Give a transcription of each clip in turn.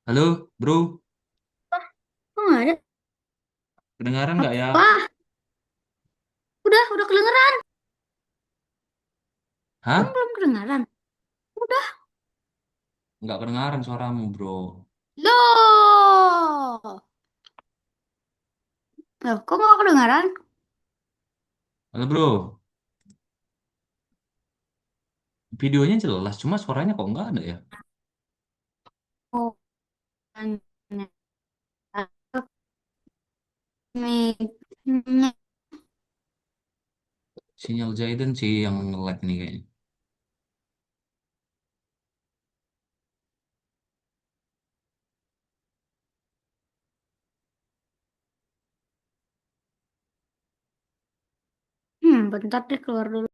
Halo, bro. Kok nggak ada? Kedengaran nggak ya? Apa? Udah kedengeran. Kamu Hah? belum kedengeran? Udah. Nggak kedengaran suaramu, bro. Loh. Loh, kok nggak kedengeran? Halo, bro. Videonya jelas, cuma suaranya kok nggak ada ya? Oh, hanya mic-nya. Sinyal Zaiden sih yang nge-lag nih kayaknya. Bentar deh keluar dulu.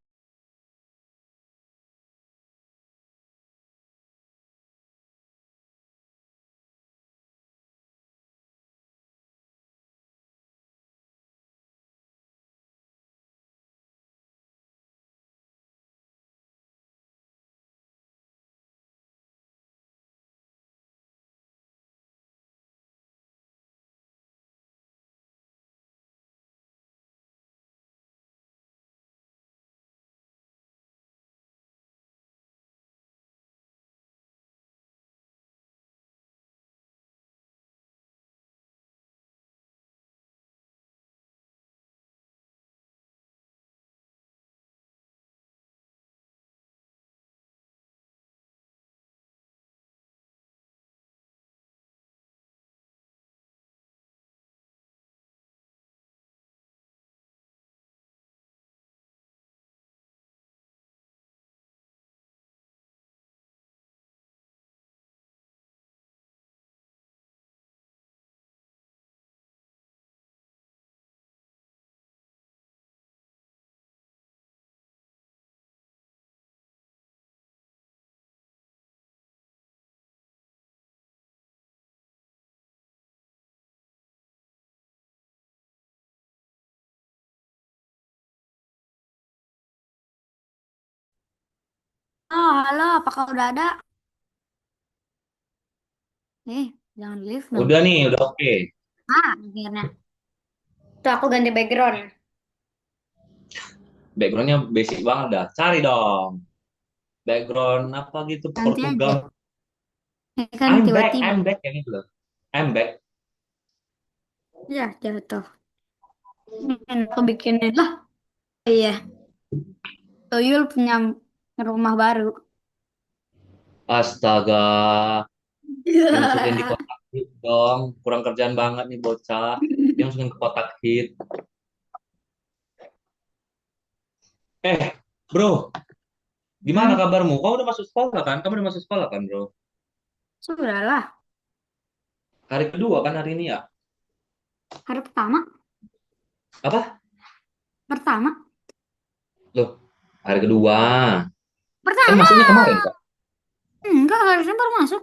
Oh, halo, apakah udah ada? Jangan di lift dong. Udah nih, udah oke. Akhirnya. Tuh aku ganti background. Backgroundnya basic banget dah. Cari dong. Background apa gitu, Nanti aja. Portugal. Ini kan I'm back, tiba-tiba. I'm back. Yang itu loh. I'm back. Ya, jatuh. Ini aku bikinin lah. Iya, Tuyul punya rumah baru. Astaga. Dia masukin di kotak hit dong. Kurang kerjaan banget nih bocah. Dia masukin ke kotak hit. Bro. Gimana Hmm, kabarmu? Kau udah masuk sekolah kan? Kamu udah masuk sekolah kan, bro? Sudahlah. Hari kedua kan hari ini ya? Hari pertama. Apa? Pertama. Loh, hari kedua. Kan Pertama. masuknya kemarin, Kak. Enggak, harusnya baru masuk.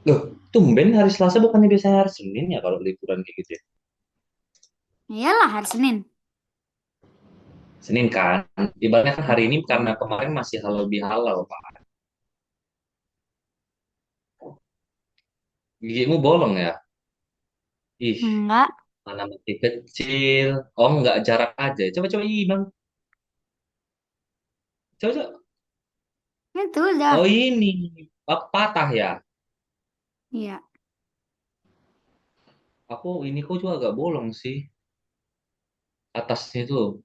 Loh, tumben hari Selasa bukannya biasanya hari Senin ya kalau liburan kayak gitu ya? Iyalah, hari Senin. Senin kan? Ibaratnya kan hari ini karena kemarin masih halal bihalal, Pak. Gigimu bolong ya? Ih, Enggak. mana masih kecil. Oh, nggak jarak aja. Coba-coba, ih, Bang. Coba-coba. Itu udah. Oh, ini. Patah ya? Iya. Ini kok juga agak bolong sih. Atasnya itu.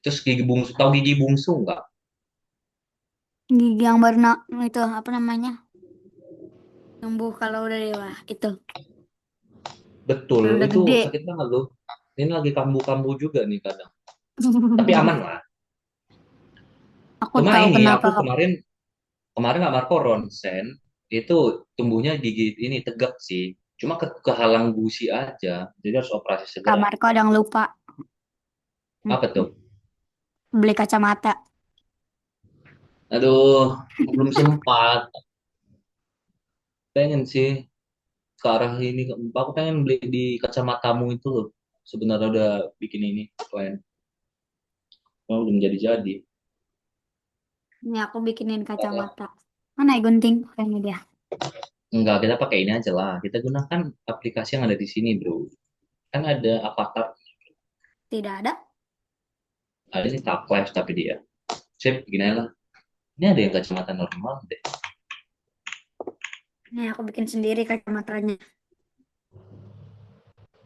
Terus gigi bungsu, tahu gigi bungsu nggak? Gigi yang baru itu apa namanya? Tumbuh kalau udah dewa. Itu. Betul, Kalau udah itu gede. sakit banget loh. Ini lagi kambuh-kambuh juga nih kadang. Tapi aman lah. Aku Cuma tahu ini kenapa. aku kemarin kemarin nggak Marco ronsen itu tumbuhnya gigi ini tegak sih. Cuma kehalang gusi aja. Jadi harus operasi segera. Kamarku ada yang lupa. Apa tuh? Beli kacamata. Aduh, belum sempat. Pengen sih ke arah ini. Aku pengen beli di kacamatamu itu loh. Sebenarnya udah bikin ini plan. Cuma belum jadi-jadi. Ini aku bikinin kacamata. Mana ya gunting? Kayaknya dia. Enggak, kita pakai ini aja lah. Kita gunakan aplikasi yang ada di sini, bro. Kan ada avatar, Tidak ada. ada ini tak flash tapi dia. Sip, gini aja lah. Ini ada yang kacamata normal deh. Nih aku bikin sendiri kacamatanya.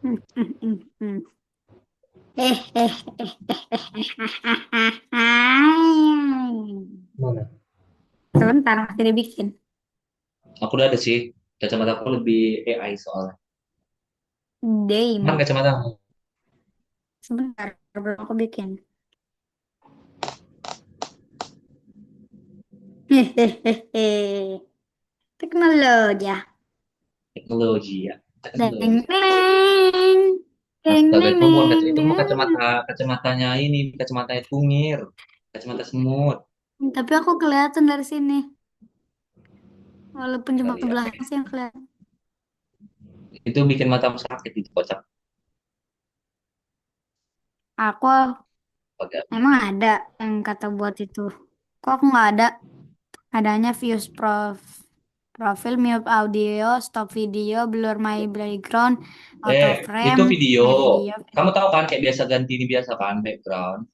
Hmm, hmm, hmm, hmm. Eh. Mana? Sebentar masih dibikin. Aku udah ada sih. Kacamata aku lebih AI soalnya. Mana Damn. kacamata? Sebentar belum aku bikin. Hehehe. Teknologi ya. Teknologi ya. Deng Teknologi. deng. Deng Astaga, deng itu bukan deng itu mah deng. kacamatanya ini, kacamatanya tungir, kacamata semut. Tapi aku kelihatan dari sini. Walaupun cuma Kali ya. sebelahnya sih yang kelihatan. Itu bikin matamu sakit itu kocak. Aku Pakai emang ada yang kata buat itu. Kok aku nggak ada? Adanya views profil, mute audio, stop video, blur my background, auto itu frame, video. my video. Kamu tahu kan kayak biasa ganti ini biasa kan background.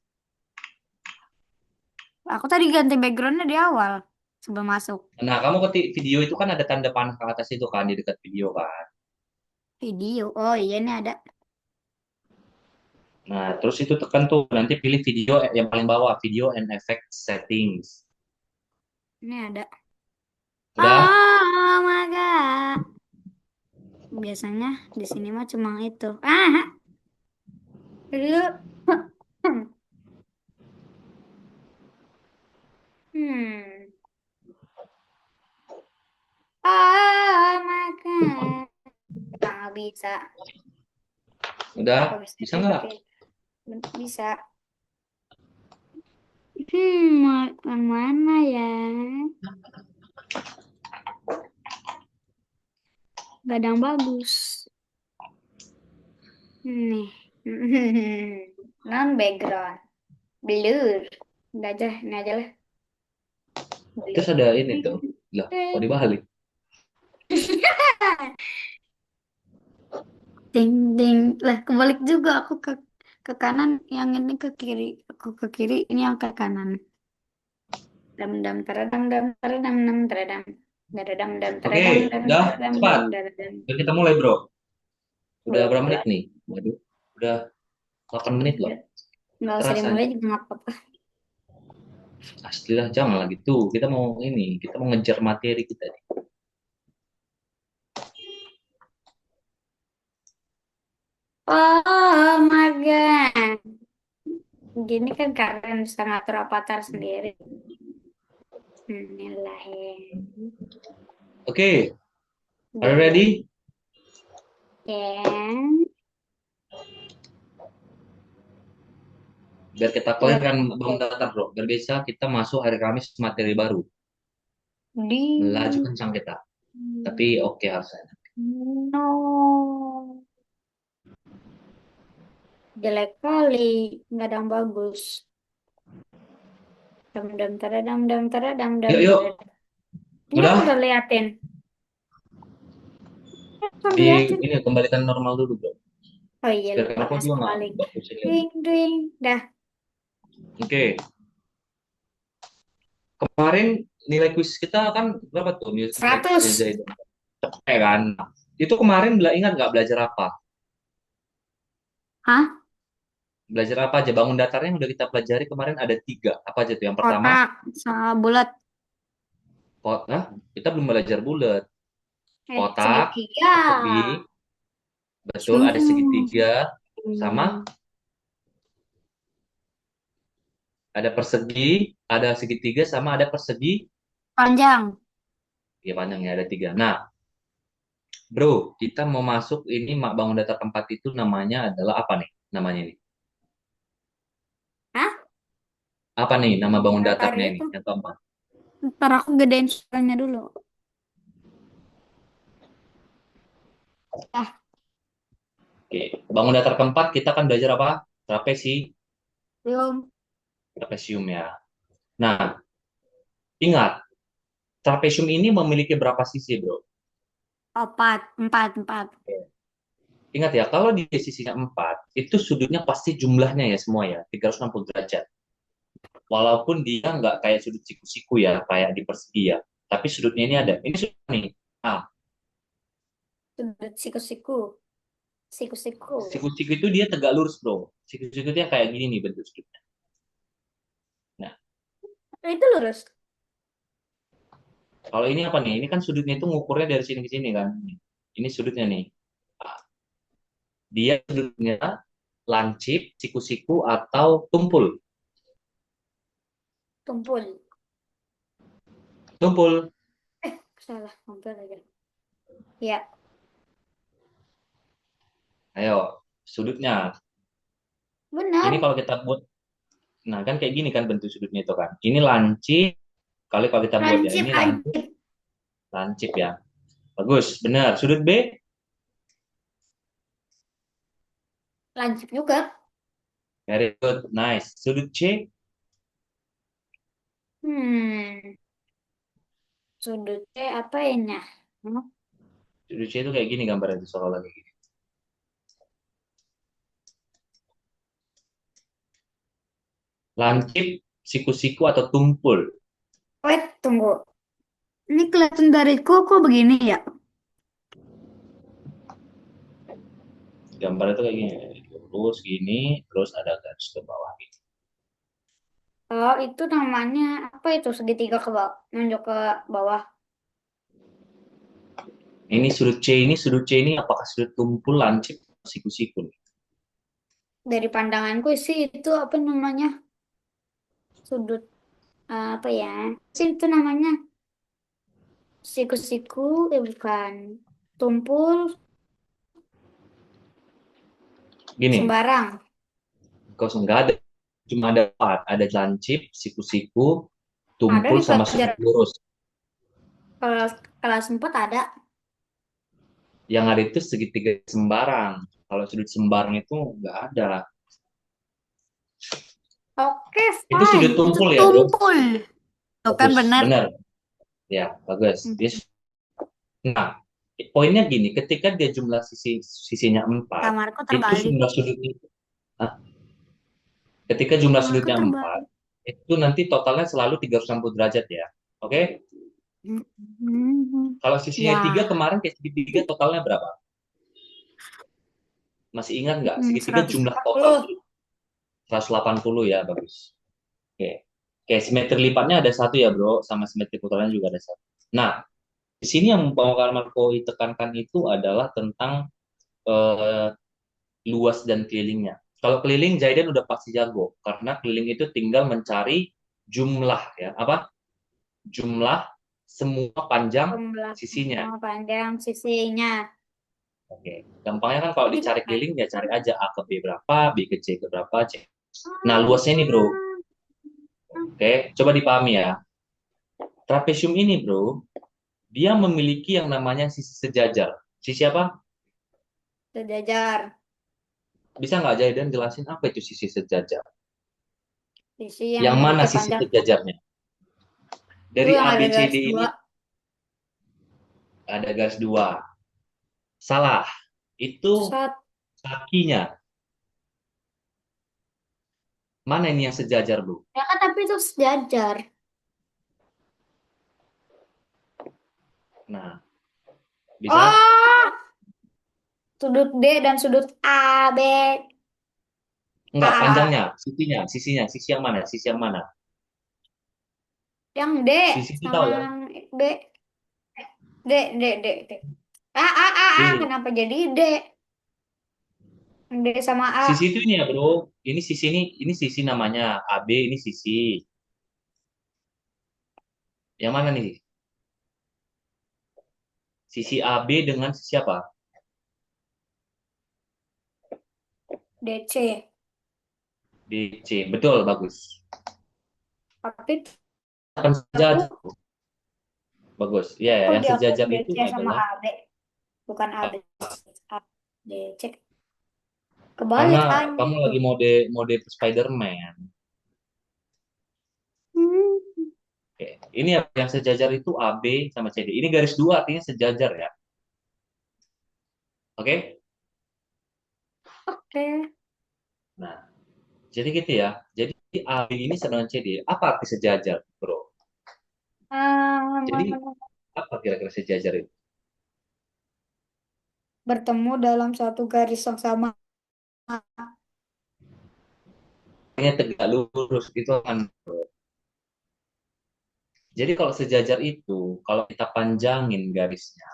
Aku tadi ganti backgroundnya di awal sebelum masuk Nah, kamu ketik video itu kan ada tanda panah ke atas itu kan di dekat video kan. video. Oh iya ini ada. Nah, terus itu tekan tuh nanti pilih video yang paling bawah, video and effect settings. Ini ada. Udah? Oh my God. Biasanya di sini mah cuma itu. Dulu. Hmm. Oh my God. Nggak bisa. Apa Udah? bisa Bisa nggak? dipakai? Bisa. Makan mana ya? Gadang bagus. Nih. Non background. Blur. Udah aja, ini aja lah. Terus Blur. ada ini tuh. Lah, kok dibalik? Ding ding. Lah kebalik juga aku ke kanan, yang ini ke kiri. Aku ke kiri, ini yang ke kanan. Dam dam teredam dam teredam dam teredam. Teredam dam teredam Oke, dam udah teredam dam cepat. teredam. Udah kita mulai, Bro. Udah Belum berapa menit mulai. nih? Waduh, udah 8 menit loh. Nggak nggak usah Terasa dimulai nih. juga nggak apa-apa. Asli lah, jangan lah gitu. Kita mau ini, kita mau ngejar materi kita nih. Oh my God. Gini kan keren bisa ngatur avatar sendiri. Inilah ya. Oke, are you Belum. ready? Ya. Biar kita clear Udah. kan bangun datar, Bro. Biar bisa kita masuk hari Kamis materi baru. Di. Melaju kencang kita. Tapi oke harusnya. No. Jelek kali. Nggak ada yang bagus. Dam dam teredam dam teredam dam Yuk, yuk. teredam. Ini aku Udah? udah liatin. Aku Di liatin. ini kembalikan normal dulu, Bro. Oh iya Biar lupa aku masih juga nggak kebalik. pusing lagi. Ding ding. Dah. Oke, kemarin nilai kuis kita kan berapa tuh? Nilai kuis 100. itu. Capek kan? Itu kemarin ingat nggak belajar apa? Hah? Belajar apa aja? Bangun datarnya yang udah kita pelajari kemarin ada tiga. Apa aja tuh? Yang pertama, Kotak sama bulat. nah, kita belum belajar bulat. Kotak, Segitiga. persegi, betul ada Cium. segitiga, sama ada persegi, ada segitiga, sama ada persegi, Panjang. ya panjangnya ada tiga. Nah, bro, kita mau masuk ini bangun datar tempat itu namanya adalah apa nih? Namanya ini. Hah? Apa nih nama bangun Datar datarnya ini? itu. Yang keempat. Ntar aku gedein suaranya dulu. Ah, Oke, bangun datar keempat kita akan belajar apa? belum. Trapesium ya. Nah, ingat trapesium ini memiliki berapa sisi, bro? Empat, empat, empat. Ingat ya, kalau di sisinya 4, itu sudutnya pasti jumlahnya ya semua ya, 360 derajat. Walaupun dia nggak kayak sudut siku-siku ya, kayak di persegi ya. Tapi sudutnya ini ada. Ini sudut nih. Nah, Sudut siku-siku. Siku-siku. siku-siku itu dia tegak lurus, bro. Siku-siku itu yang kayak gini nih bentuk sudutnya. Nah, Itu lurus. kalau ini apa nih? Ini kan sudutnya itu ngukurnya dari sini ke sini kan. Ini sudutnya nih. Nah, dia sudutnya lancip, siku-siku, atau tumpul. Tumpul. Tumpul. Salah. Tumpul aja. Ya, Ayo, sudutnya. Ini benar. kalau kita buat, nah kan kayak gini kan bentuk sudutnya itu kan. Ini lancip, kali kalau kita buat ya, Lancip, ini lancip, lancip. lancip ya. Bagus, benar. Sudut B, Lancip juga. very good, nice. Sudut C, Hmm. Sudutnya apa ini? Hmm? sudut C itu kayak gini gambarnya itu soal lagi. Lancip, siku-siku atau tumpul. Wait, tunggu. Ini kelihatan dariku kok begini ya? Gambar itu kayak gini, lurus gini, terus ada garis ke bawah gitu. Oh, itu namanya apa itu? Segitiga ke bawah, nunjuk ke bawah. Ini sudut C ini apakah sudut tumpul, lancip, siku-siku nih? Dari pandanganku sih itu apa namanya? Sudut apa ya? Sih itu namanya siku-siku, bukan. Tumpul Gini, sembarang. kau nggak ada, cuma ada empat, ada lancip, siku-siku, Ada tumpul di sama pelajaran sudut lurus. kelas kelas 4 ada. Yang ada itu segitiga sembarang. Kalau sudut sembarang itu nggak ada. Oke, Itu fine. sudut Itu tumpul ya, bro. tumpul. Tuh kan Bagus, benar. benar. Ya, bagus. Hmm. Nah, poinnya gini, ketika dia jumlah sisinya 4, Kamarku itu terbalik. jumlah sudutnya, ah, ketika jumlah Kamarku sudutnya 4, terbalik. itu nanti totalnya selalu 360 derajat ya. Oke? Hmm. Kalau sisinya 3 Ya, kemarin kayak segitiga totalnya berapa? Masih ingat nggak? Segitiga jumlah total 140. 180 ya, bagus. Oke. Oke, simetri lipatnya ada satu ya, bro. Sama simetri putarannya juga ada satu. Nah, di sini yang mau Marco tekankan itu adalah tentang eh, luas dan kelilingnya. Kalau keliling Zaidan udah pasti jago karena keliling itu tinggal mencari jumlah ya, apa? Jumlah semua panjang Jumlah sisinya. semua panjang sisinya. Oke. Gampangnya kan kalau Itu dicari kan. keliling ya cari aja A ke B berapa, B ke C ke berapa, C. Nah, luasnya nih, Bro. Oke, coba dipahami ya. Trapesium ini, Bro, dia memiliki yang namanya sisi sejajar. Sisi apa? Sejajar. Bisa nggak Zaidan jelasin apa itu sisi sejajar? Sisi yang Yang mana sisi berpanjang sejajarnya? itu Dari yang A, ada B, C, D garis ini dua. ada garis dua. Salah. Itu Sat. kakinya. Mana ini yang sejajar, Bro? Ya kan tapi itu sejajar. Nah, bisa? Oh, sudut D dan sudut A, B, A, Enggak, A, A. panjangnya, sisinya, sisi yang mana? Sisi yang mana? Yang D Sisi itu sama tahu ya? yang B. D, D, D, D. A, A, A, A. D. Kenapa jadi D? D sama A. Sisi itu ini ya, Bro. Ini sisi namanya AB, ini sisi. Yang mana nih? Sisi AB dengan sisi apa? DC. DC. Betul, bagus. Tapi Akan aku sejajar. Bagus. Ya, ya, kok yang di aku sejajar itu DC sama adalah AB. Bukan AB. A, DC. karena Kebalik kamu anjir. lagi mode mode Spider-Man. Hmm. Oke. Ini yang sejajar itu AB sama CD. Ini garis dua artinya sejajar ya. Oke? Oke. Nah, jadi gitu ya. Jadi AB ini sama dengan CD. Apa arti sejajar, bro? Jadi Um, apa kira-kira sejajar itu? bertemu dalam satu garis yang sama. Artinya tegak lurus itu kan. Jadi kalau sejajar itu, kalau kita panjangin garisnya,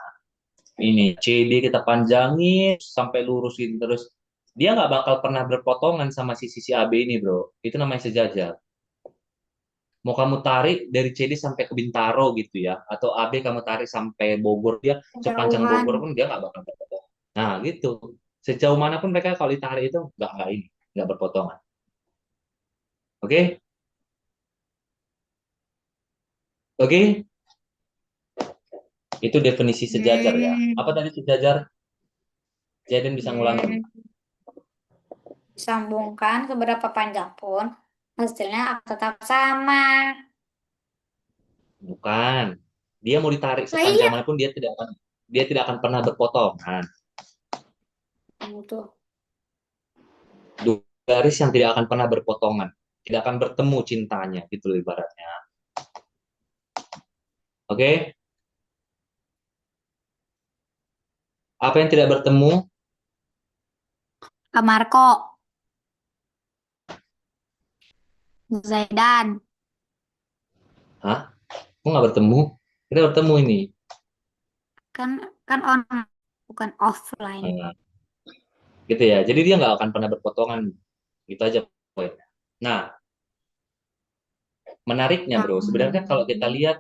ini CD kita panjangin sampai lurusin terus, dia nggak bakal pernah berpotongan sama sisi AB ini, bro. Itu namanya sejajar. Mau kamu tarik dari CD sampai ke Bintaro gitu ya, atau AB kamu tarik sampai Bogor, dia sepanjang Jauhan. Bogor pun dia nggak bakal berpotongan. Nah, gitu. Sejauh mana pun mereka kalau ditarik itu nggak ini, nggak berpotongan. Oke? Oke? Itu definisi sejajar ya. Apa Hmm, tadi sejajar? Jaden bisa ngulangin. hmm. Sambungkan seberapa panjang pun, hasilnya akan tetap sama. Bukan. Dia mau ditarik Nah iya. sepanjang manapun dia tidak akan pernah berpotongan. Itu. Dua garis yang tidak akan pernah berpotongan. Tidak akan bertemu cintanya gitu loh ibaratnya. Oke? Apa yang tidak bertemu? Marco, Zaidan, Hah? Kok nggak bertemu? Kita bertemu ini. kan kan on bukan offline. Nah, gitu ya. Jadi dia nggak akan pernah berpotongan. Gitu aja poinnya. Nah, menariknya bro, sebenarnya kalau kita Hmm. lihat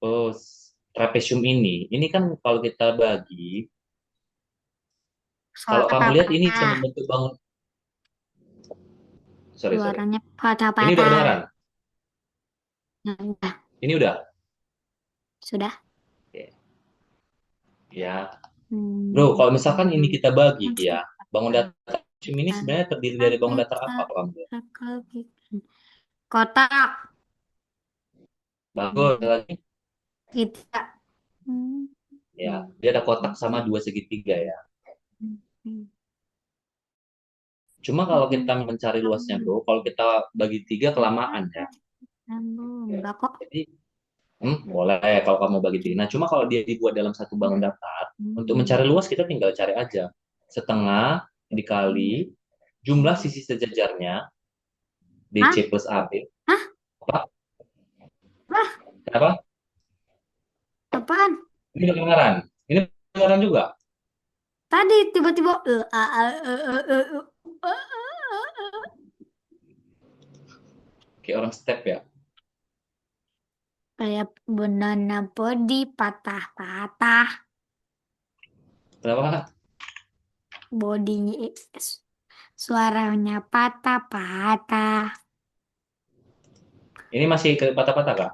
oh, trapesium ini kan kalau kita bagi, kalau Suara kamu lihat ini bisa patah, membentuk bangun. Sorry, sorry. suaranya Ini udah patah-patah. kedengaran? Nah, udah, Ini udah? sudah. Oke. Ya, bro, Hmm. kalau misalkan ini kita bagi ya, bangun Akal datar ini sebenarnya terdiri dari bangun datar apa kalau kamu lihat? bikin kotak. Bagus, Hmm. lagi. Kita. Hmm. Ya, dia ada kotak sama dua segitiga ya. Cuma kalau kita mencari luasnya, bro, kalau kita bagi tiga kelamaan ya. Enggak kok. Jadi, boleh kalau kamu bagi tiga. Nah, cuma kalau dia dibuat dalam satu bangun datar, untuk mencari luas kita tinggal cari aja. Setengah dikali jumlah sisi sejajarnya, Hah? DC plus AB. Hah? Apa? Hah? Kenapa? Apaan? Ini kedengaran. Ini kedengaran juga. Tadi tiba-tiba Kayak orang step ya. kayak banana body patah-patah. Kenapa? Bodinya suaranya patah-patah. Ini masih ke patah-patah, Kak?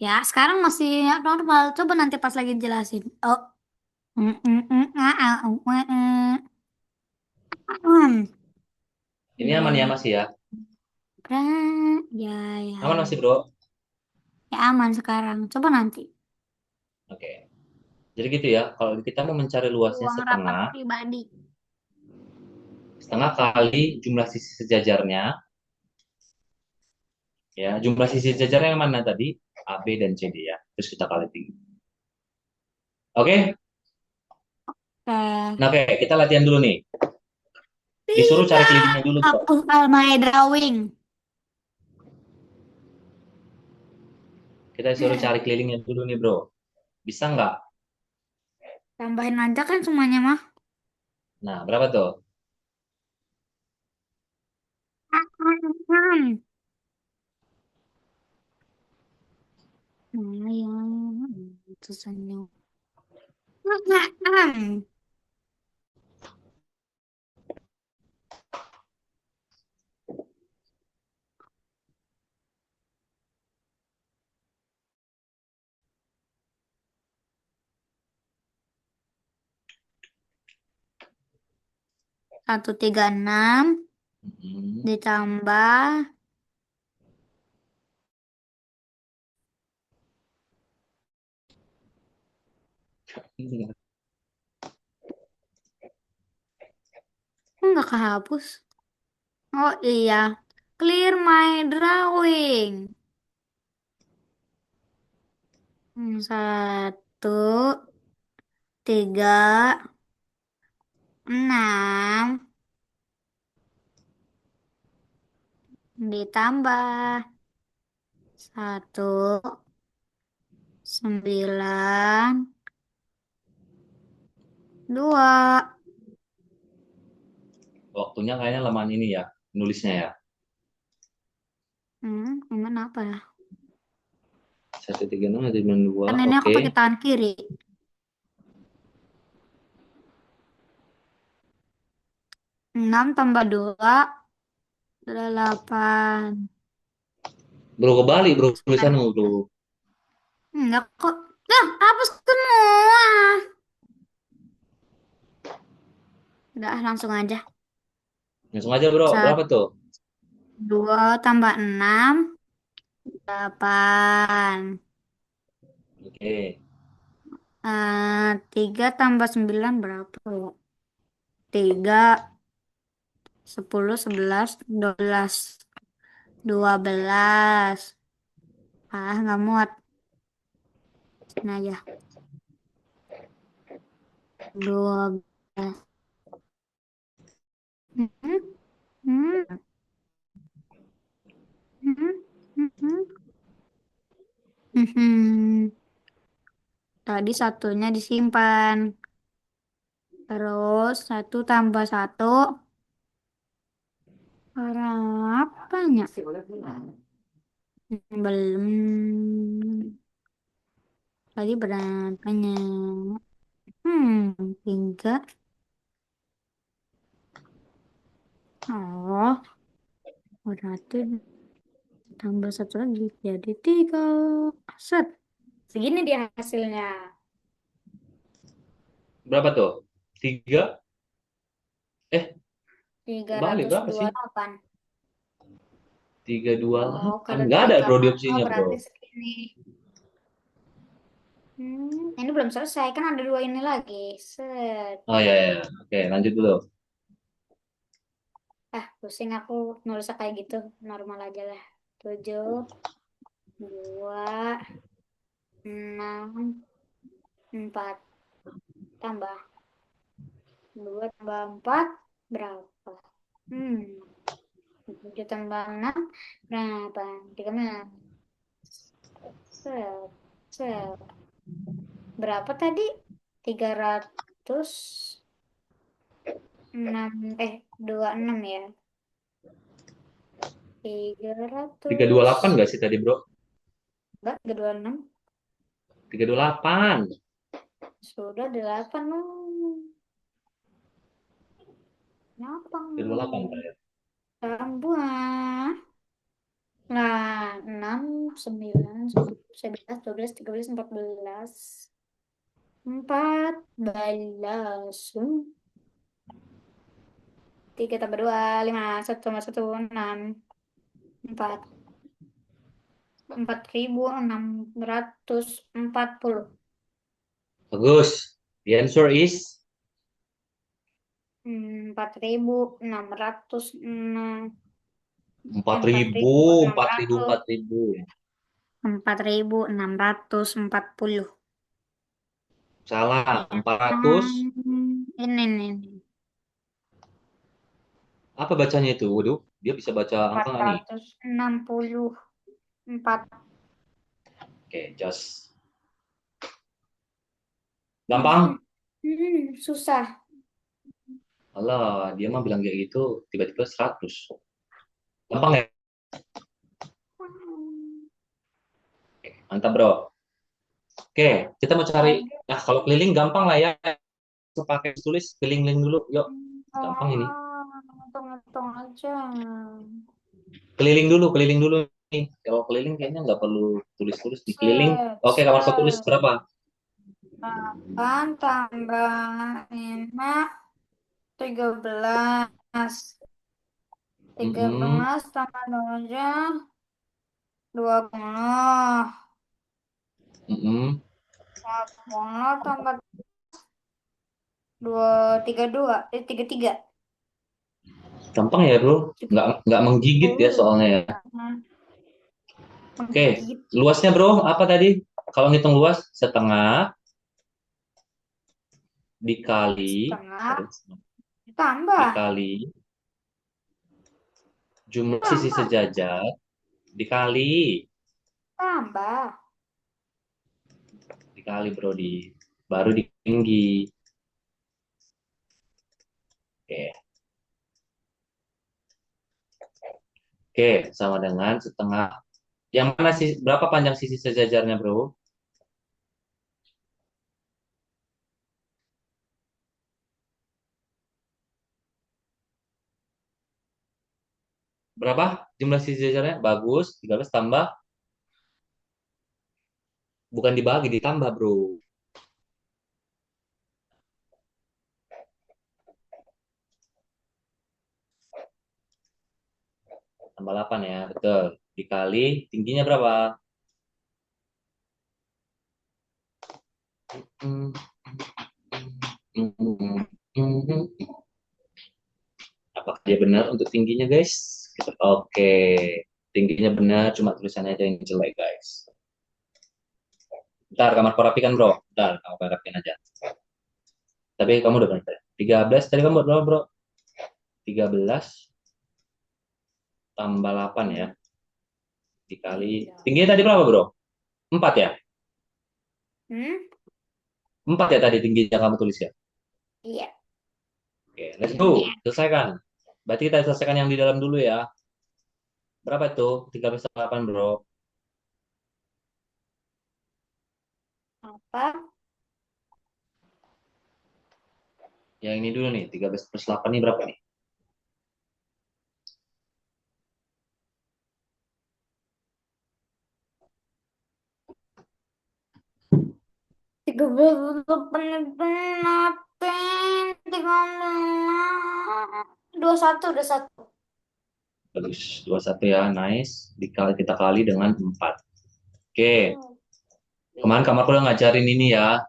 Ya, sekarang masih normal. Coba nanti pas lagi jelasin. Oh. Mm, mm, mm, ah, ah, Ini Ya, aman ya ya. masih ya? Ya, ya, Aman ya. masih, bro? Ya aman sekarang. Coba nanti. Oke. Jadi gitu ya. Kalau kita mau mencari luasnya Ruang rapat setengah, pribadi. setengah kali jumlah sisi sejajarnya, ya. Jumlah sisi sejajarnya yang mana tadi? A, B, dan C, D ya. Terus kita kali tiga. Oke? Eh, Nah, oke. Kita latihan dulu nih. Disuruh cari kelilingnya tidak. dulu, bro. Hapus my drawing. Kita disuruh cari kelilingnya dulu nih, bro. Bisa nggak? Tambahin aja kan semuanya mah. Nah, berapa tuh? Nah, ya, itu senyum. 136 Hmm. ditambah Nggak kehapus. Oh iya. Clear my drawing. Satu, tiga, enam, ditambah satu, sembilan, dua. Waktunya kayaknya lemahan ini ya, nulisnya ya. Emang apa ya? 136, 192, Kan ini aku oke. pakai tangan kiri. 6 tambah 2, 8. Bro, kebalik bro, tulisanmu bro. Enggak kok. Dah, hapus semua. Udah, langsung aja. Langsung aja bro, berapa Satu, tuh? 2 tambah 6, 8. Oke. 3 tambah 9 berapa ya? 3, 10, 11, 12, 12. Nggak muat. Sini aja. 12. Hmm, hmm, hmm, hmm, hmm, hmm. Tadi satunya disimpan. Terus 1 tambah 1. Berapanya? Belum. Tadi berapanya? 3. Oh, berarti tambah 1 lagi. Jadi 3. Set. Segini dia hasilnya. Berapa tuh? Tiga? Eh, tiga kebalik ratus berapa dua sih? puluh delapan 328. Oh, kalau Nggak ada tiga bro di oh, opsinya bro. berarti segini. Ini belum selesai. Kan ada 2 ini lagi. Set. Oh ya, ya, ya. Oke, lanjut dulu. Pusing aku nulis kayak gitu. Normal aja lah. 7, 2, 6, 4. Tambah 2 tambah 4. Berapa? Hmm. 7 tambah 6. Berapa? 13. Set. Set. Berapa tadi? 306. 26 ya. 328 300. nggak sih tadi bro? Enggak, 326. 328. Sudah 8 loh. Kenapa? 328 tadi. Tambah. Nah, 6, 9, 10, 11, 12, 13, 14. 14. 3 tambah 2, 5. 1 tambah 1, 6. 4. 4.640. Bagus. The answer is 4.606. 4.000, 4.000, 4.600. 4.000. 4.640. Salah, Iya. 400. Ini nih. Apa bacanya itu? Waduh, dia bisa baca angka empat nggak nih? ratus enam puluh empat Oke, just. Gampang? Susah. Alah, dia mah bilang kayak gitu, tiba-tiba 100. Gampang ya? Mantap, bro. Oke, kita mau cari. Lagi. Nah, kalau keliling gampang lah ya. Pakai tulis keliling dulu. Yuk, gampang ini. Hitung-hitung aja. Keliling dulu nih. Kalau keliling kayaknya nggak perlu tulis-tulis di keliling. Set, Oke, kamar kau tulis set. berapa? 8 tambah 5, 13. tiga Mm-mm, belas tambah 2, 20. mm-mm. 8 tambah 2 32 33. Gampang ya bro, nggak menggigit ya Oh, soalnya ya. Oke, menggigit. luasnya bro, apa tadi? Kalau ngitung luas, setengah dikali, Setengah tambah. dikali jumlah sisi Tambah. sejajar, dikali, Tambah. dikali bro, baru di tinggi. Oke, oke, sama dengan setengah. Yang mana sih, berapa panjang sisi sejajarnya bro? Berapa jumlah sisi sejajarnya? Bagus, 13 tambah, bukan dibagi, ditambah bro. Tambah 8 ya, betul. Dikali, tingginya berapa? Hmm, hmm, hmm, hmm, hmm. Apakah dia benar untuk tingginya, guys? Oke, tingginya benar, cuma tulisannya aja yang jelek, guys. Bentar, kamar kau rapikan, bro. Bentar, kamu rapikan aja. Tapi kamu udah benar. 13, tadi kamu buat berapa, bro? 13 tambah 8 ya. Dikali. Tingginya tadi berapa, bro? 4 ya? Hmm? 4 ya tadi tingginya kamu tulis ya? Iya. Oke, let's go. Selesaikan. Berarti kita selesaikan yang di dalam dulu ya. Berapa itu? 13 tambah 8, bro. Apa? Yang ini dulu nih, 13 plus 8 ini berapa nih? 13 penaten 13 21. Bagus, 21 ya, nice. Dikali kita kali dengan 4. Oke, kemarin kamarku udah ngajarin ini ya.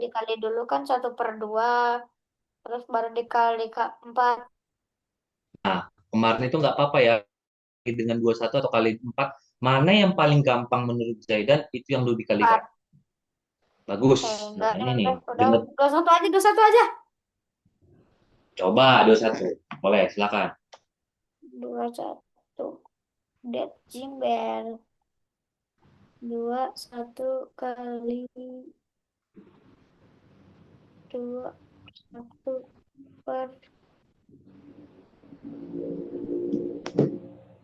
Dikali dulu kan 1/2, terus baru dikali 4. Nah, kemarin itu nggak apa-apa ya, dengan 21 atau kali 4. Mana yang paling gampang menurut Zaidan, itu yang lu dikalikan. 4. Bagus. Nah, Enggak, ini nih, udah bener. 21 aja. Coba 21. Boleh, silakan. 21. Dead Jimber. 21 kali 21 per.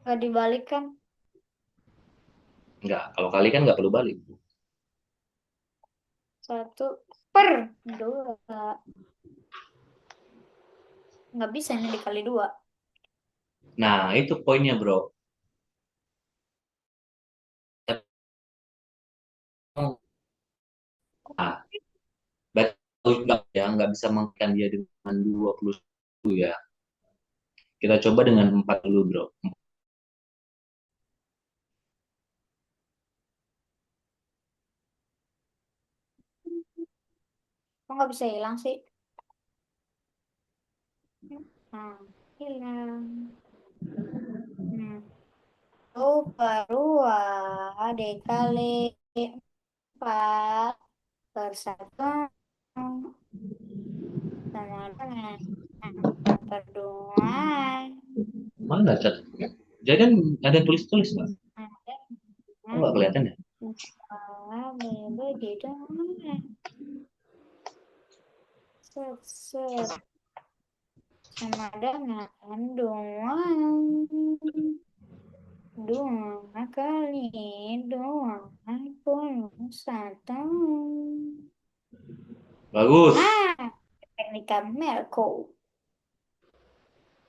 Nggak dibalik kan? Enggak, kalau kali kan nggak perlu balik. 1/2. Nggak bisa ini dikali 2. Nah, itu poinnya, bro. Nah, berarti nggak bisa mengatakan dia dengan 21 ya. Kita coba dengan 4 dulu, bro. Kok nggak bisa hilang sih? Nah, hilang. Hmm. Rupa-rua dikali 4/1 sama dengan 4/2. Mana cat? Jadi kan ada tulis-tulis, Mbak. Kok nggak kelihatan ya? Begitu. Set, set. Sama dengan 2. 2 kali 21. Bagus. Nah, teknik Merko.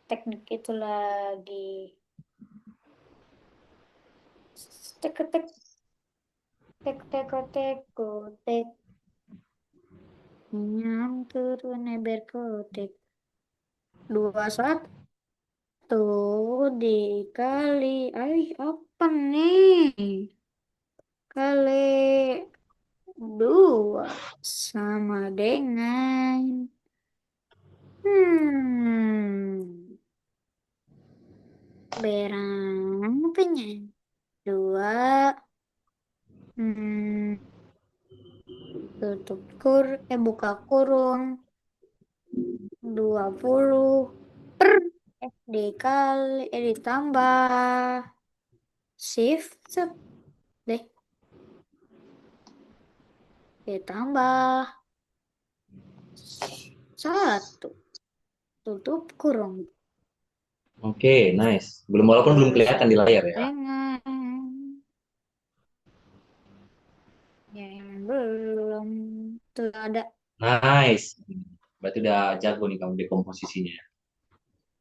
Teknik itu lagi. Tek, tek, tek, tek, tek, tek. Nyam turun berkotek. 21 dikali. Apa nih? kali 2 sama dengan hmm berapanya? 2 hmm, buka kurung 20 per ditambah shift set deh ditambah 1 tutup kurung Oke, nice. Walaupun belum kali kelihatan di layar sama ya. dengan ya yang belum tuh ada. Nice. Berarti udah jago nih kamu di komposisinya.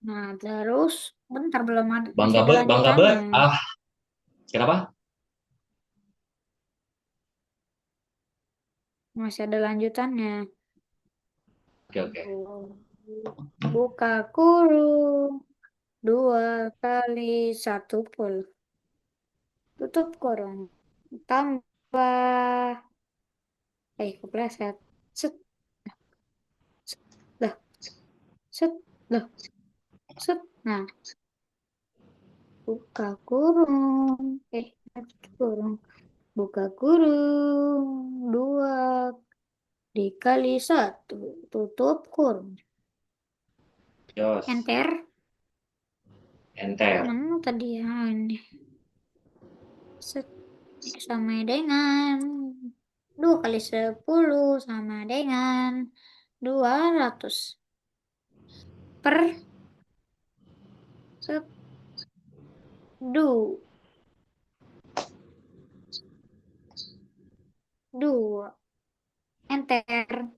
Nah, terus bentar belum ada, masih Bangga ada bet, bangga bet. lanjutannya. Ah, kenapa? Masih ada lanjutannya. Oke, oke. Buka kurung 2 kali 1 pul. Tutup kurung. Tambah. Kepleset. Set, set, lah, set, lah, set. Nah, buka kurung. Kurung. Buka kurung. 2 dikali 1. Tutup kurung. Jos, Enter. enter. Mana tadi ya ini? Set. Sama dengan 2 kali 10 sama dengan 200 per set du 2 enter.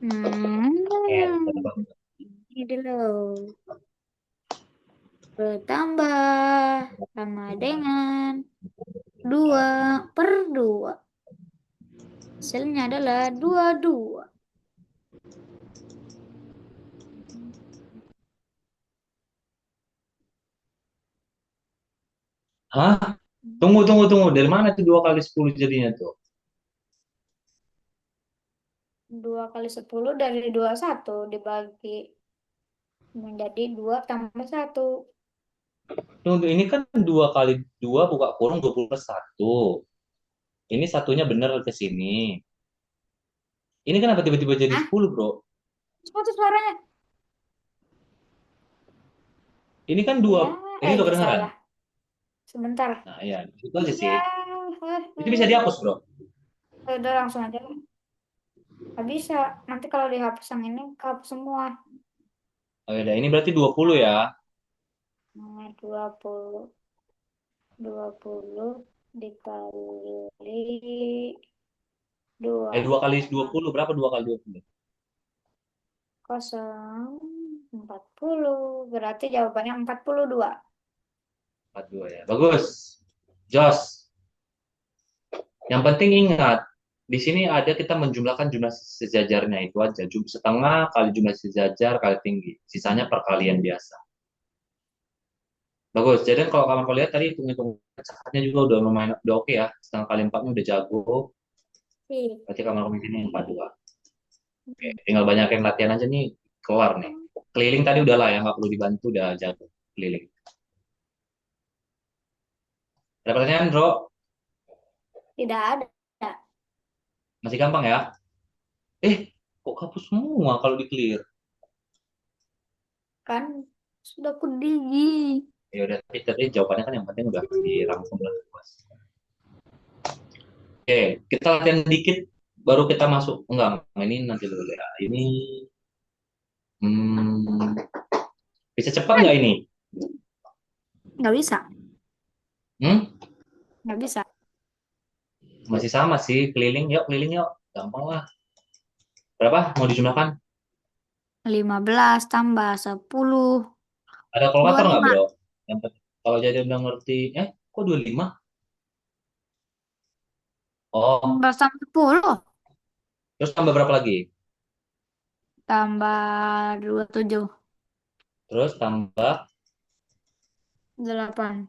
Enter. Ini dulu bertambah sama dengan 2 per 2. Hasilnya adalah 22. Hah? Tunggu, tunggu, tunggu. Dari mana tuh 2 kali 10 jadinya tuh? 2 kali 10 dari 21 dibagi menjadi 2 tambah 1. Tunggu, ini kan 2 kali 2 buka kurung 20 plus 1. Ini satunya bener ke sini. Ini kenapa tiba-tiba jadi Hah? 10 bro? Sepatu suaranya. Ini kan dua, Ya, ini udah kedengeran? salah. Sebentar. Nah, ya, itu aja sih. Ya, Itu bisa dihapus, bro. udah langsung aja lah. Nggak bisa. Nanti kalau dihapus yang ini, kehapus semua. Oh, ya, ini berarti 20 ya. Nah, 20 dikali 2 2 kali 20 berapa 2 kali 20? kosong 40. Berarti jawabannya 42. 42 ya. Bagus. Jos. Yang penting ingat, di sini ada kita menjumlahkan jumlah sejajarnya itu aja. Setengah kali jumlah sejajar kali tinggi. Sisanya perkalian biasa. Bagus. Jadi kalau kamu lihat tadi hitung-hitung cakatnya juga udah lumayan, udah oke ya. Setengah kali empatnya udah jago. Ih. Berarti kamu ini 42. Oke, tinggal banyakin latihan aja nih, kelar nih. Keliling tadi udah lah ya, nggak perlu dibantu, udah jago keliling. Ada pertanyaan, bro? Tidak ada. Masih gampang ya? Kok hapus semua kalau di clear? Kan sudah kudigi. Ya udah, tapi jawabannya kan yang penting udah dirangkum dan puas. Oke, kita latihan dikit, baru kita masuk. Enggak, ini nanti dulu ya. Ini hmm, bisa cepat nggak ini? Nggak bisa. Hmm? Nggak bisa. Masih sama sih, keliling yuk. Gampang lah. Berapa? Mau dijumlahkan? 15 tambah 10. Ada dua kalkulator puluh nggak, lima bro? Kalau jadi udah ngerti, kok 25? Oh, 15 tambah 10. terus tambah berapa lagi? Tambah 27. Terus tambah 8.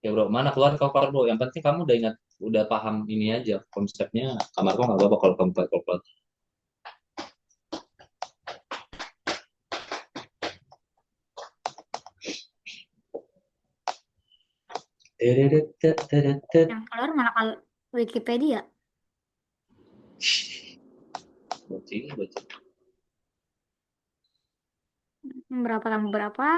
Ya bro, mana keluar kalkulator bro. Yang penting kamu udah ingat, udah paham ini aja konsepnya. Kamar kok nggak apa-apa kalau kamu pakai kalkulator. Yang keluar malah Wikipedia. Bocil, bocil. Berapa tambah berapa?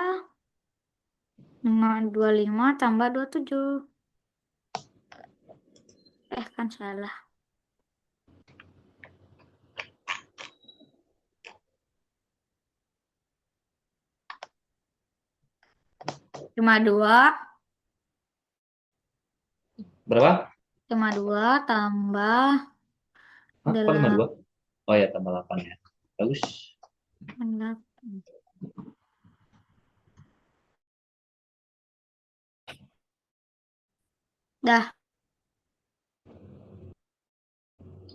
525 tambah 27. Kan salah. 52. Berapa? 52 tambah Hah, kok 52? Oh ya, tambah 8 ya. Bagus. 8. Dah.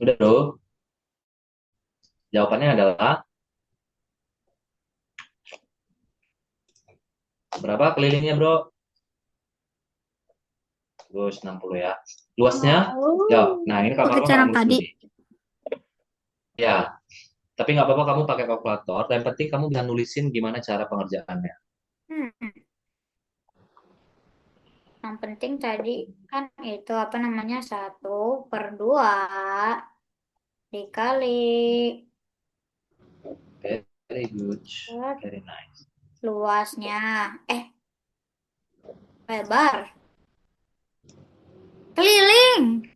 Udah bro. Jawabannya adalah berapa kelilingnya bro? Terus 60 ya. Luasnya? Ya, Oh, nah ini pakai kamar kok cara nggak nulis tadi. dulu nih. Ya, tapi nggak apa-apa kamu pakai kalkulator. Yang penting kamu bisa nulisin gimana cara pengerjaannya. Hmm. Yang penting tadi kan itu apa namanya 1/2 dikali Okay. Very good. eh, Very nice. luasnya, lebar, keliling.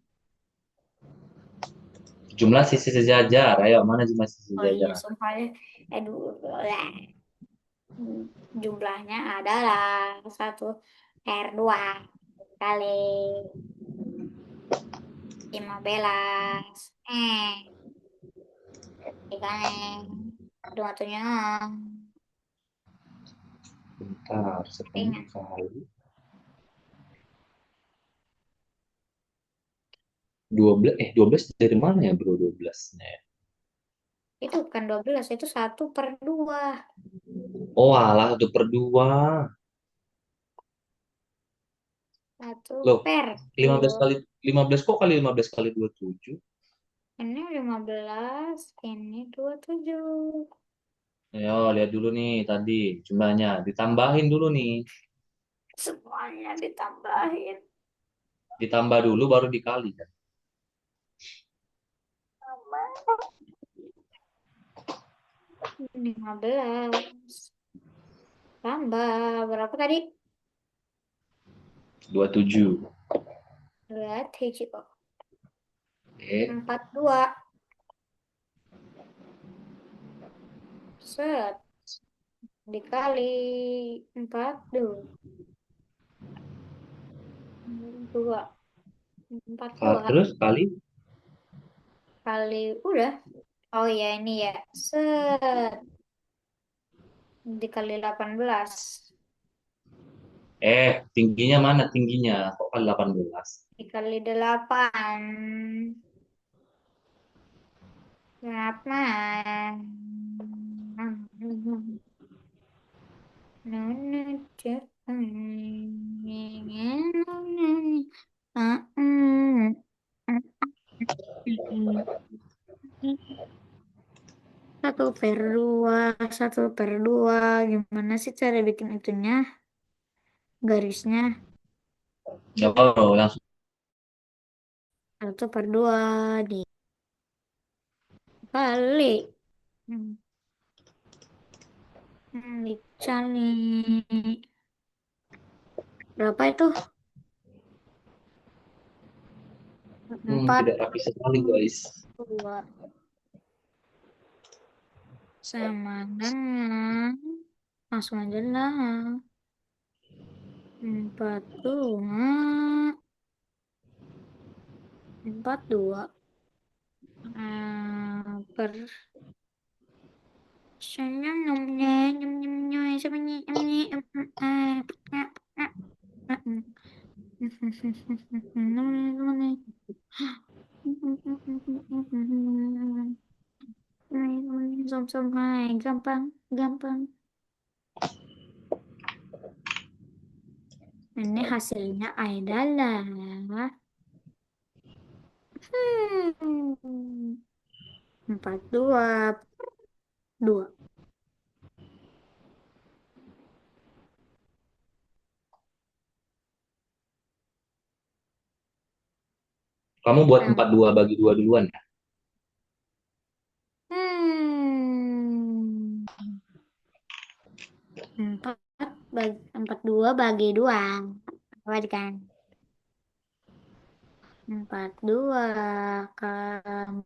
Jumlah sisi sejajar. Ayo, mana jumlah sisi Oh iya, sejajar? sumpah. Aduh, jumlahnya adalah 1/2 kali 15. Dikali. Aduh, atunya. Bentar, setengah Ingat. kali 12. 12 dari mana ya bro 12-nya ya? Itu bukan 12, itu 1/2. Oh alah, 1/2. Satu Loh, per 15 dua. kali 15 kok kali 15 kali 27? Ini 15, ini 27. Ayo, lihat dulu nih tadi jumlahnya. Ditambahin dulu nih. Semuanya ditambahin. Ditambah dulu baru dikali kan. Tambah 15. Tambah berapa tadi? 27. Lihat hiji kok. Oke. 42. Set. Dikali 42. 2. empat Ah, dua terus kali kali udah. Oh ya ini ya. Set. Dikali 18. tingginya mana tingginya? Kok kali 18? Dikali 8. 8. Satu per dua, 1/2. Gimana sih cara bikin itunya? Garisnya. Gak apa langsung. 1/2 dikali. Hmm, dikali. Berapa itu? Empat Tidak rapi sekali guys. dua sama dengan langsung aja lah. 42 per senyum nyumnya nyum nyum nyum sebenarnya som hai gampang gampang Ini hasilnya adalah hmm, 42 2. Kamu buat Em, 42 bagi 2 duluan ya? hmm, 42 bagi 2. Apa kan? 42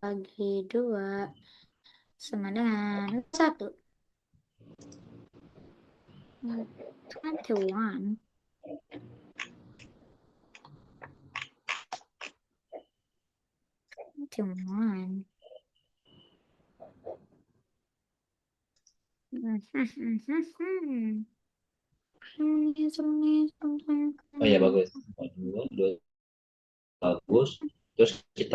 bagi 2 sama dengan 1. 21. 21. Oh ya bagus. 42, 2, bagus. Terus kita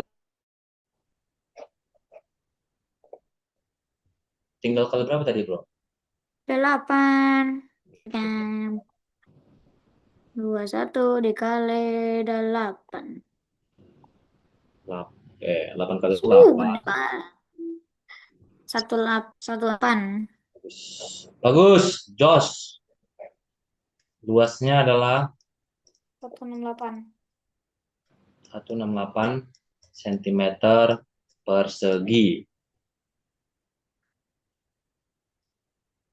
tinggal kali berapa tadi, Bro? 8. Dan 21 dikali 8. 8 kali Bener 8. banget. 18. Bagus. Bagus, Josh. Luasnya adalah 168. 168 cm persegi.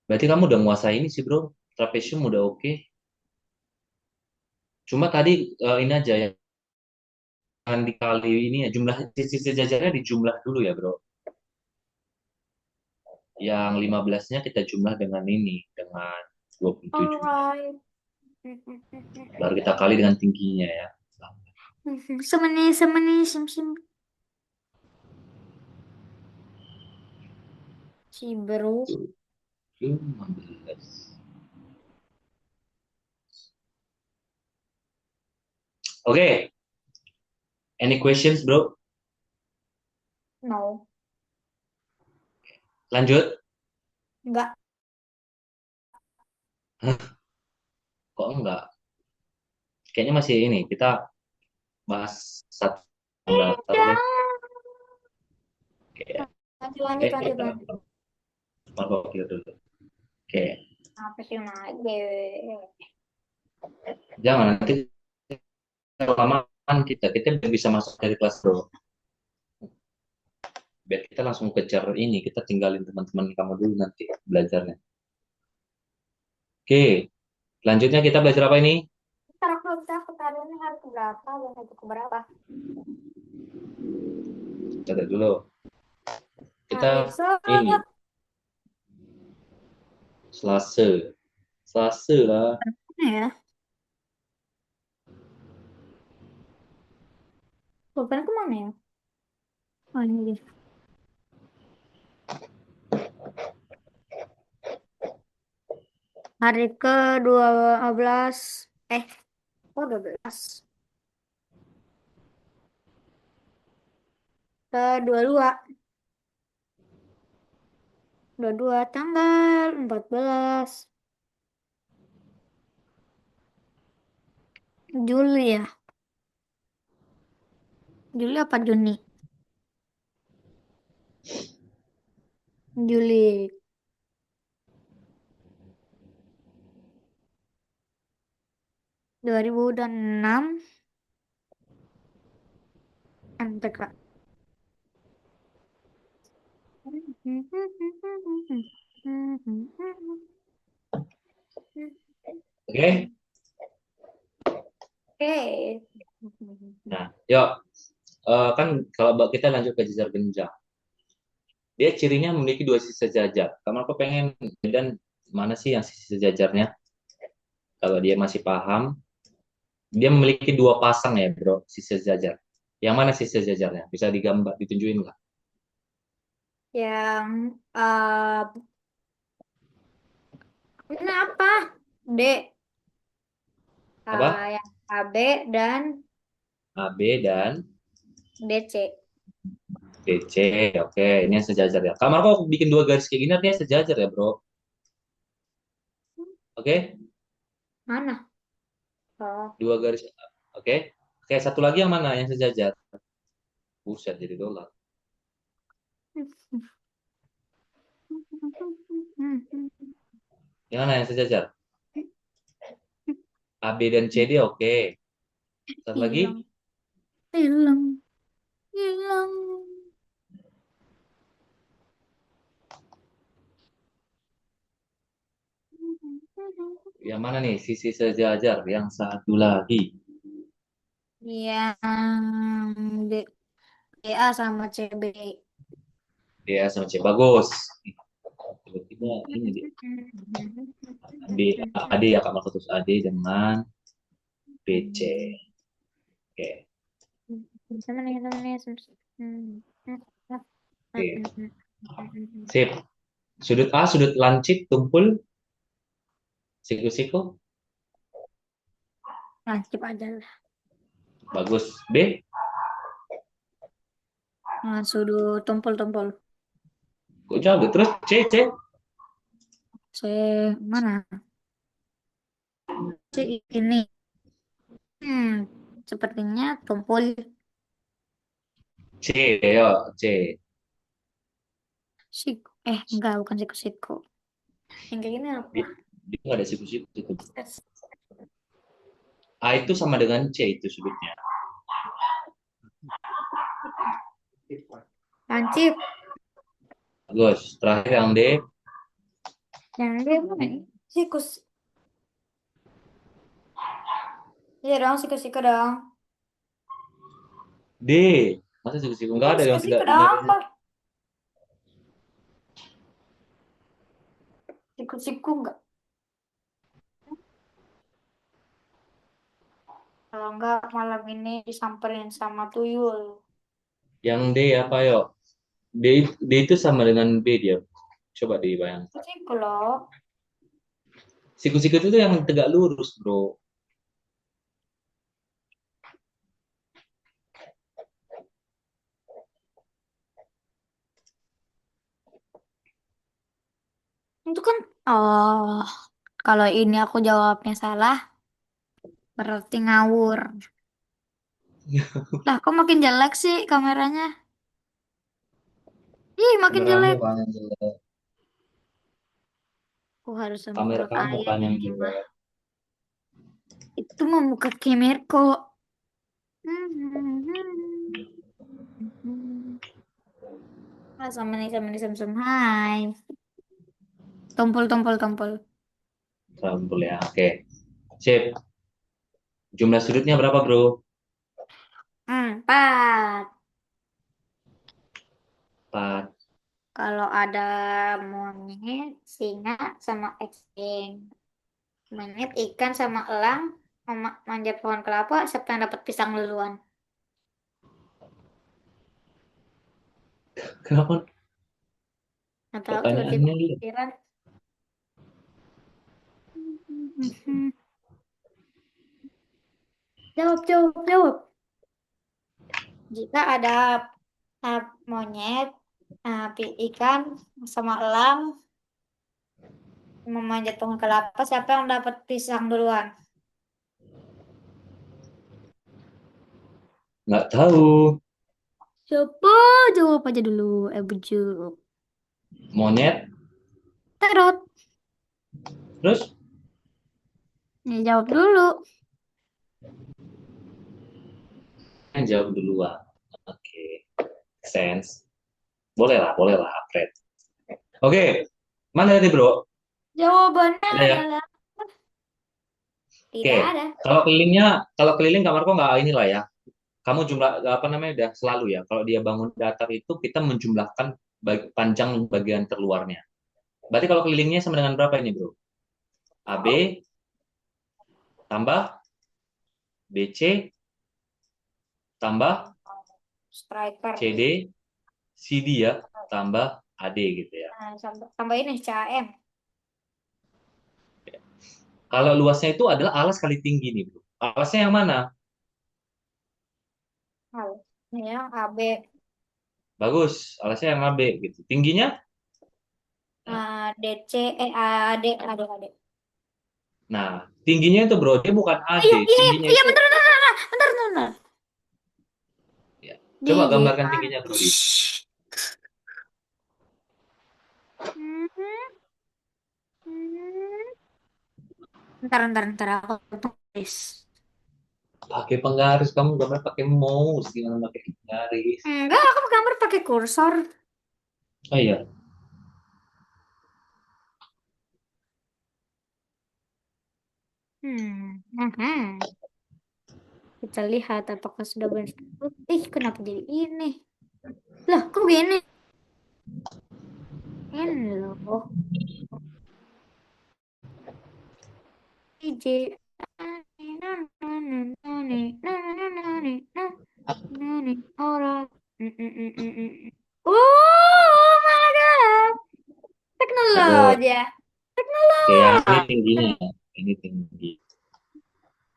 Berarti kamu udah menguasai ini sih, Bro. Trapesium udah oke. Cuma tadi ini aja ya, jangan dikali ini ya, jumlah sisi sejajarnya dijumlah dulu ya, Bro. Yang 15-nya kita jumlah dengan ini, dengan 27. Alright. Baru kita kali dengan tingginya ya. Semeni, semeni, sim, sim. Si bro. 15. Oke, any questions, Bro? No. Lanjut. Enggak. Kok enggak? Kayaknya masih ini, kita bahas satu datar deh. Udah. Oke, Lanjut, lanjut, lanjut, kita lanjut. markir dulu. Oke, Apa sih lagi? jangan nanti kelamaan kita bisa masuk dari kelas, Bro. Biar kita langsung kejar ini, kita tinggalin teman-teman kamu dulu nanti belajarnya. Oke, selanjutnya kita belajar apa ini? Ntar aku bisa ketahuan harus berapa dan itu ke berapa. Catat dulu. Kita Hari ini Selasa Selasa. Selasa lah. ya. Pulpen kemana ya? Oh ini dia. Hari ke-12. Eh, oh 12. Ke-22. 22 tanggal 14 Juli ya. Juli apa Juni? Juli 2006 MTK. Oke. Oke. Nah, yuk. Kan kalau kita lanjut ke jejar genjang. Dia cirinya memiliki dua sisi sejajar. Kamu aku pengen dan mana sih yang sisi sejajarnya? Kalau dia masih paham, dia memiliki dua pasang ya, Bro, sisi sejajar. Yang mana sisi sejajarnya? Bisa digambar, ditunjukin nggak? Yang ini apa? D. Apa? Yang AB dan AB dan DC. DC. Oke, ini yang sejajar ya. Kamar kok bikin dua garis kayak gini artinya sejajar ya, Bro. Oke? Mana? Oh. Dua garis. Oke. Oke, satu lagi yang mana? Yang sejajar. Buset, jadi dolar. Yang mana yang sejajar? A, B, dan C, D, oke. Satu lagi. Hilang, hilang, hilang. Yang mana nih? Sisi sejajar. Yang satu lagi. Yang BA sama CB. D, A, sama C. Bagus. Tiba-tiba ini dia. B, A, D ya, Kak putus A, D dengan B, C. Oke. Sama nih, sama nih. Oke. Sip. Sudut A, sudut lancip, tumpul, siku-siku. Lancip aja lah. Bagus. B, Nah, sudut tumpul-tumpul. kok jauh. Terus C, C. C mana? C ini. Hmm, sepertinya tumpul. C, yo, C. Siku. Enggak, bukan siku-siku. Yang kayak gini apa? Dia, dia nggak ada siku-siku. Itu. A itu sama dengan C itu sudutnya. Lancip. Bagus. Terakhir yang D, Yang dia mana ini? Sikus. Iya dong, siku-siku dong. D. Masa siku-siku nggak Bukan ada yang siku-siku tidak dong. benar. Siku-siku enggak. Kalau enggak malam ini disamperin sama tuyul. Yang D apa yo? D itu sama dengan B dia. Coba dibayangkan. Siku loh. Siku-siku itu tuh yang tegak lurus, bro. Itu kan, oh, kalau ini aku jawabnya salah, berarti ngawur. Lah, kok makin jelek sih kameranya? Ih, makin Kameramu jelek. kan yang jelek. Aku harus Kamera semprot kamu air kan yang ini mah. jelek. Itu membuka kamerko. Ah, sama nih, sem-sem. Hai. Tumpul, tumpul, tumpul. Rambul ya. Oke. Sip. Jumlah sudutnya berapa, bro? 4. 4. Kalau ada monyet, singa, sama eksteng. Monyet, ikan, sama elang. Manjat pohon kelapa, siapa yang dapat pisang duluan? Kenapa Nggak tahu, tiba-tiba pertanyaannya gitu? kepikiran. Jawab, jawab, jawab. Jika ada monyet, ikan, sama elang memanjat pohon kelapa, siapa yang dapat pisang duluan? Nggak tahu. Siapa? Jawab aja dulu. Bujuk. Monyet. Terus, Terus jawab dulu. yang jawab duluan. Oke. Sense. Boleh lah, Fred. Oke. Mana tadi, bro? Jawabannya Udah ya. adalah Oke. tidak ada. Kalau keliling kamarku nggak inilah ya. Kamu jumlah apa namanya udah selalu ya. Kalau dia bangun datar itu kita menjumlahkan panjang bagian terluarnya. Berarti kalau kelilingnya sama dengan berapa ini, bro? AB tambah BC tambah Striker. CD, CD ya, tambah AD gitu ya. Nah, tambahin nih CAM. Kalau luasnya itu adalah alas kali tinggi nih, bro. Alasnya yang mana? Oh, ini yang AB. Bagus, alasnya yang AB gitu. Tingginya? DC, AD, AD, AD. Nah, tingginya itu bro, dia bukan AD, Iya, iya, tingginya iya, itu bentar, bentar, bentar, bentar, bentar, bentar. ya. Coba DJ. gambarkan tingginya bro di. Bentar, bentar, bentar, aku tulis. Pakai penggaris, kamu gambar pakai mouse, gimana pakai penggaris? Enggak, aku gambar pakai kursor. Oh iya, Aha. Kita lihat apakah sudah benar. Ih, kenapa jadi ini? Lah, kok gini? Ini loh. DJ. Alright. Oh my God. aduh. Teknologi ya. Oke, yang ini Teknologi. tingginya, ini tinggi.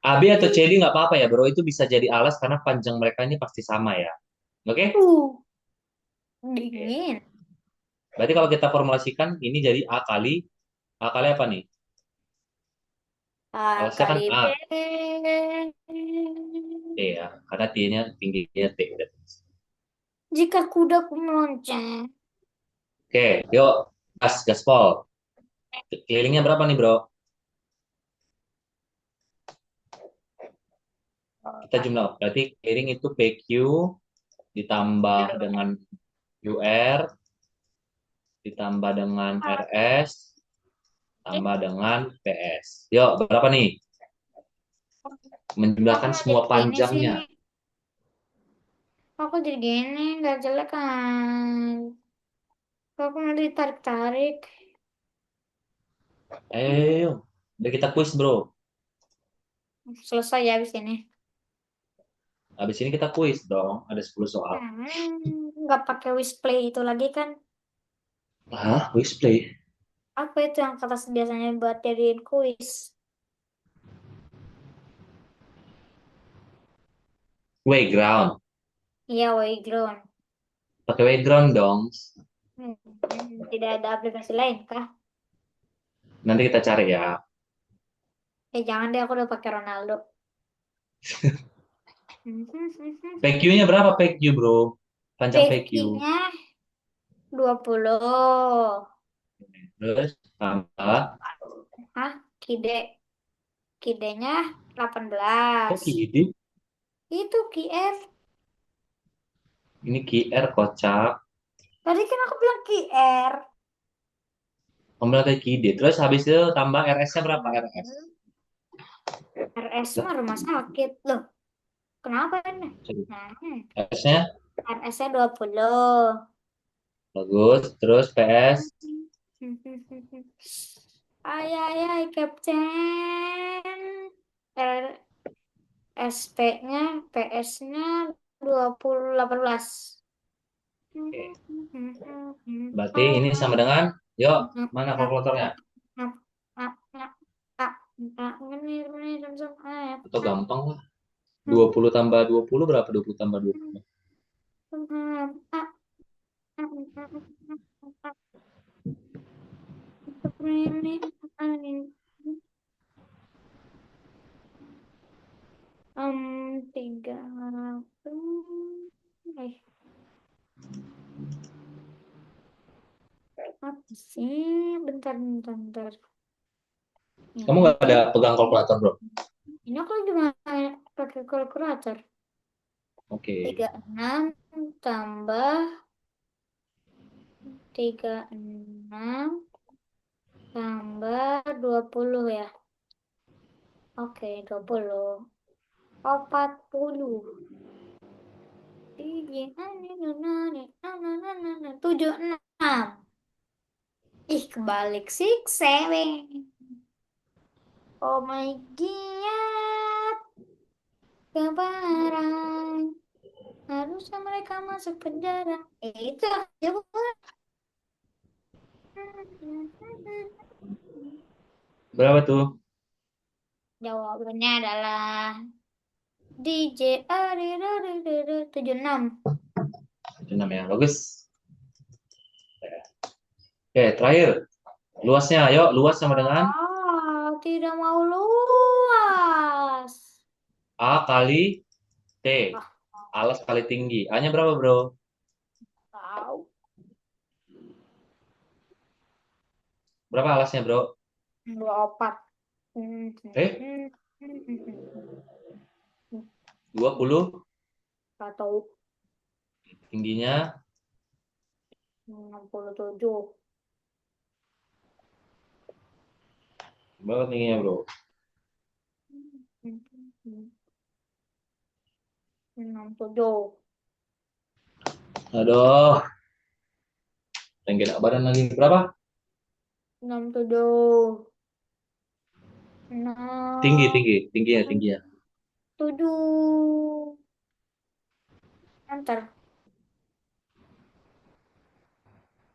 AB atau CD nggak apa-apa ya bro, itu bisa jadi alas karena panjang mereka ini pasti sama ya. Oke? Oke. Dingin. Berarti kalau kita formulasikan ini jadi A kali apa nih? Alasnya kan Kali A, B. T ya, karena T-nya tingginya T. Jika kudaku melonceng. Oke, yuk gaspol. Kelilingnya berapa nih bro? Kita jumlah, berarti keliling itu PQ ditambah dengan UR ditambah dengan RS tambah dengan PS. Yuk, berapa nih? Aku Menjumlahkan mau semua jadi gini sih. panjangnya. Aku jadi gini, nggak jelek kan. Aku mau ditarik-tarik. Ayo, udah kita quiz bro. Selesai ya abis ini. Habis ini kita quiz dong. Ada 10 soal. Nggak pakai Wishplay itu lagi kan. Hah? Quiz play? Apa itu yang kata biasanya buat jadiin kuis? Playground. Iya, Wayground. Pakai background dong. Tidak ada aplikasi lain kah? Nanti kita cari ya. Jangan deh, aku udah pakai Ronaldo. PQ-nya berapa PQ bro? Panjang PQ. PQ-nya 20. Terus tambah. Hah? Kide. Kidenya 18. Oh, KD. Itu QR. Ini QR kocak. Tadi kan aku bilang QR. Pembelian KD. Terus habis itu tambah RS-nya berapa RS? RS Lah, mah rumah sakit. Loh, kenapa ini? Nah, RS-nya RS-nya 20. bagus. Terus PS. Ay, ay, ay, Kapten. SP-nya, PS-nya 18. Oke. Berarti ini sama dengan, yuk, mana kalkulatornya? Atau gampang lah. 20 tambah 20 berapa? 20 tambah 20. Tiga. Eh, apa sih? Bentar, bentar, bentar. Kamu Ini, nggak ada pegang kalkulator, bro? ini aku lagi main pakai kalkulator. Oke. 36 tambah 36 tambah 20 ya. Oke, 20. 40. 76. Ih, kebalik 6, 7. Oh my God. Kebaran. Harusnya mereka masuk penjara. Itu jawaban. Berapa tuh? Jawabannya adalah DJ 76. 6 ya, bagus. Oke, terakhir. Luasnya, ayo, luas sama dengan tidak mau luas. A kali T. Ah, Alas kali tinggi. A-nya berapa, bro? tahu. Berapa alasnya, bro? 24. Eh, 20. Atau Tingginya 67. berapa tingginya, bro? 67. Aduh, yang gak badan lagi. Berapa? 67. Tinggi, 6. tinggi. Tingginya, tingginya. 7. Enter.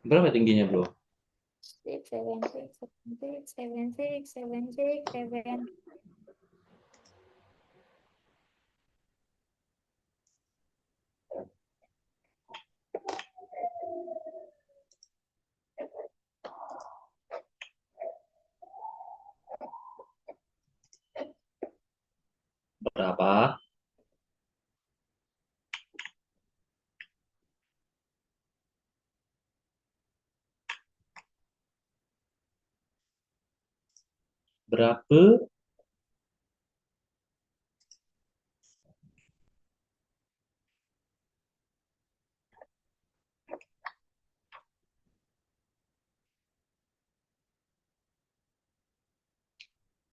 Berapa tingginya, bro? 6, 7, 6, 7, 6, 7, 6, 7, 6, 7. Berapa? Berapa?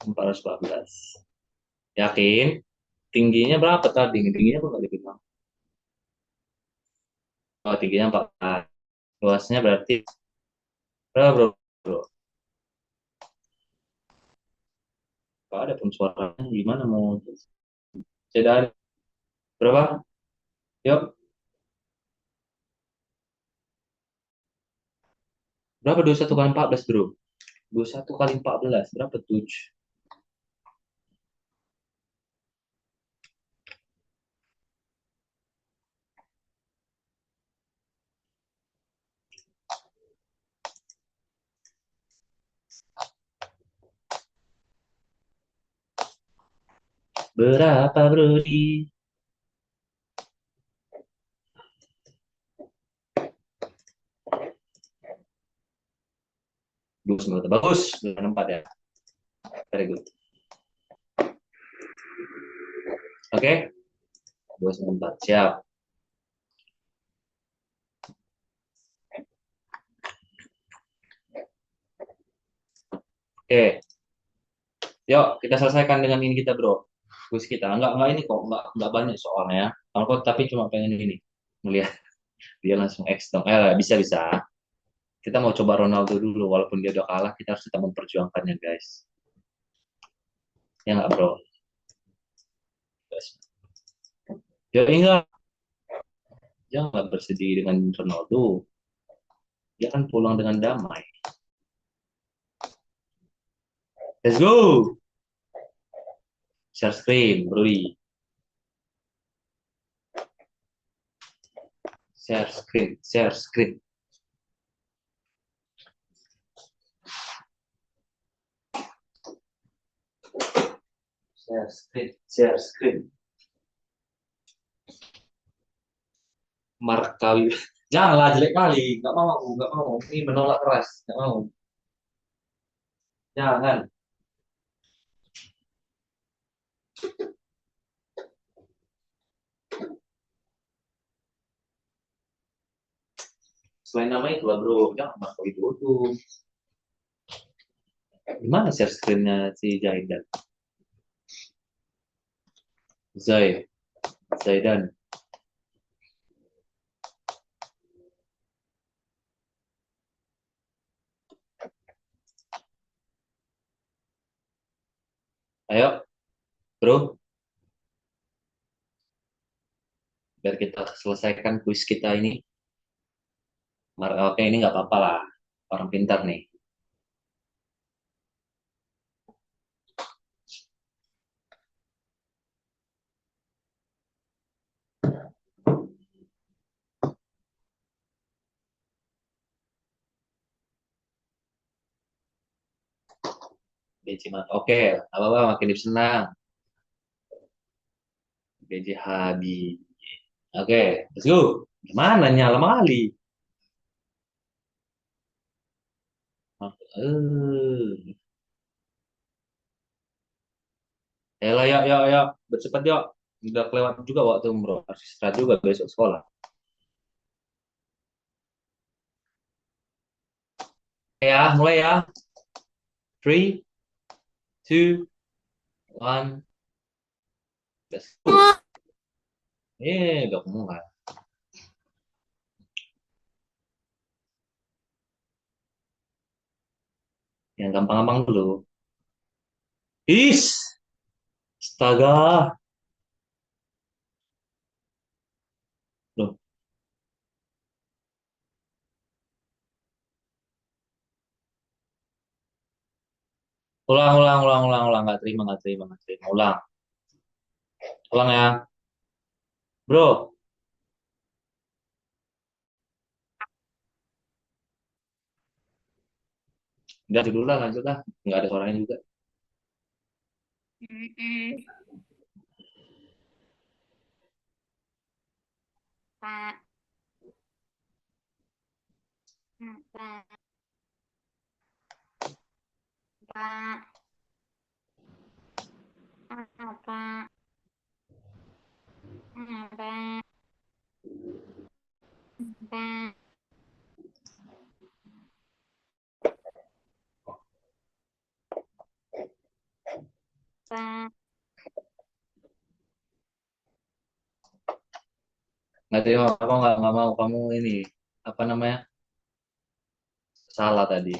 414. Yakin? Tingginya berapa tadi? Tingginya kok nggak dibilang? Oh, tingginya 14. Luasnya berarti berapa, bro? Bro, nggak ada pun suaranya. Gimana mau saya berapa? Yuk, berapa 21 kali 14, bro? 21 kali 14, berapa tuh? Berapa, bro? 29. Bagus, 94 ya. Very good. Oke, 294. Siap. Oke, yuk kita selesaikan dengan ini kita, bro. Kuis kita. Enggak ini kok, enggak banyak soalnya ya. Aku tapi cuma pengen ini. Melihat dia langsung X dong. Bisa bisa. Kita mau coba Ronaldo dulu, walaupun dia udah kalah, kita harus tetap memperjuangkannya, guys. Ya nggak, bro? Guys. Ya enggak, jangan bersedih dengan Ronaldo. Dia kan pulang dengan damai. Let's go! Share screen, bro. Share screen, share screen. Share screen, share screen. Markawi. Janganlah jelek kali, nggak mau, nggak mau. Ini menolak keras, nggak mau. Jangan. Selain nama itu lah, bro. Jangan Markawi itu. Gimana share screen-nya si Zaidan? Zaidan. Ayo, bro. Biar kita selesaikan kuis kita ini. Oke, ini nggak apa-apa lah. Orang pintar nih. BJ Oke, apa-apa makin senang. BJ Habibie. Oke, let's go. Gimana nyala kali? Eh, lah, yuk, yuk, yuk. Bercepat yuk. Udah kelewat juga waktu bro. Harus istirahat juga besok sekolah. Ya, mulai ya. Three, two, one, let's go. Udah mulai. Yang gampang-gampang dulu. Is, astaga. Loh, ulang, ulang, ulang, ulang, ulang. Nggak terima, nggak terima, nggak terima. Ulang, ulang ya. Bro, udah dulu lah, lanjut lah. Nggak ada suaranya juga. Mm-mm. Pak, Pak, Pak, Pak, Pak, Pak, Pak. Nggak terima, kamu nggak mau. Kamu ini, apa namanya, salah tadi.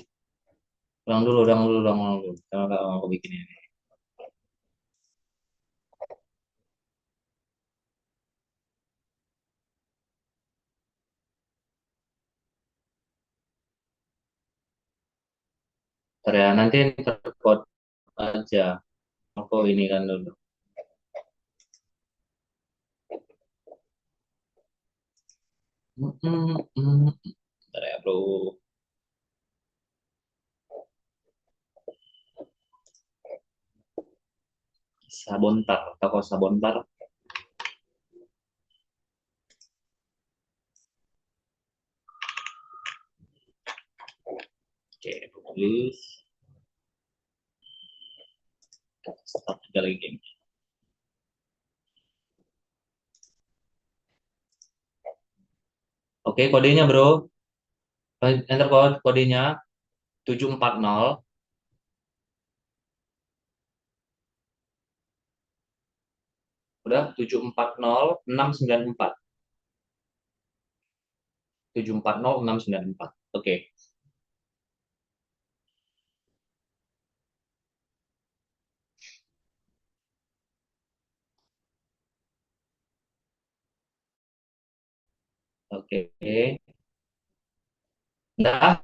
Ulang dulu, ulang dulu, ulang dulu. Karena nggak mau aku bikin ini. Ntar ya, nanti terkode aja. Aku ini kan dulu. Ntar ya, bro. Sabontar. Toko Sabontar. Oke, tulis. Start juga lagi game. Oke, kodenya bro. Enter kodenya 740. Udah 740 694. 740 694. Oke. Oke. Nah,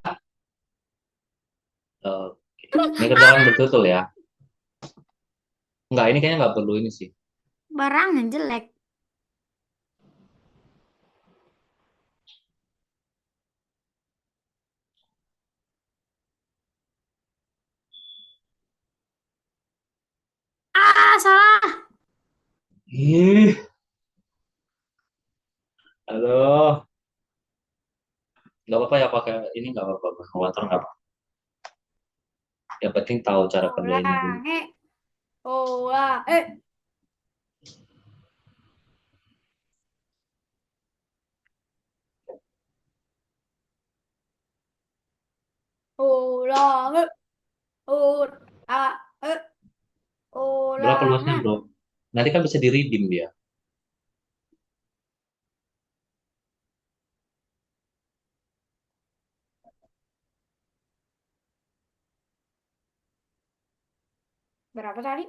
oke. Ini kerjaan betul ya. Enggak, ini kayaknya nggak perlu ini sih. Barangnya jelek. Ah, salah. Ih, aduh. Nggak apa-apa ya pakai ini, nggak apa-apa. Khawatir nggak apa. Yang penting tahu cara kerjainnya dulu. Ulangi, ulangi, ulangi, ulangi, Berapa luasnya, ulangi. bro? Nanti kan bisa di-redeem dia. Berapa tadi?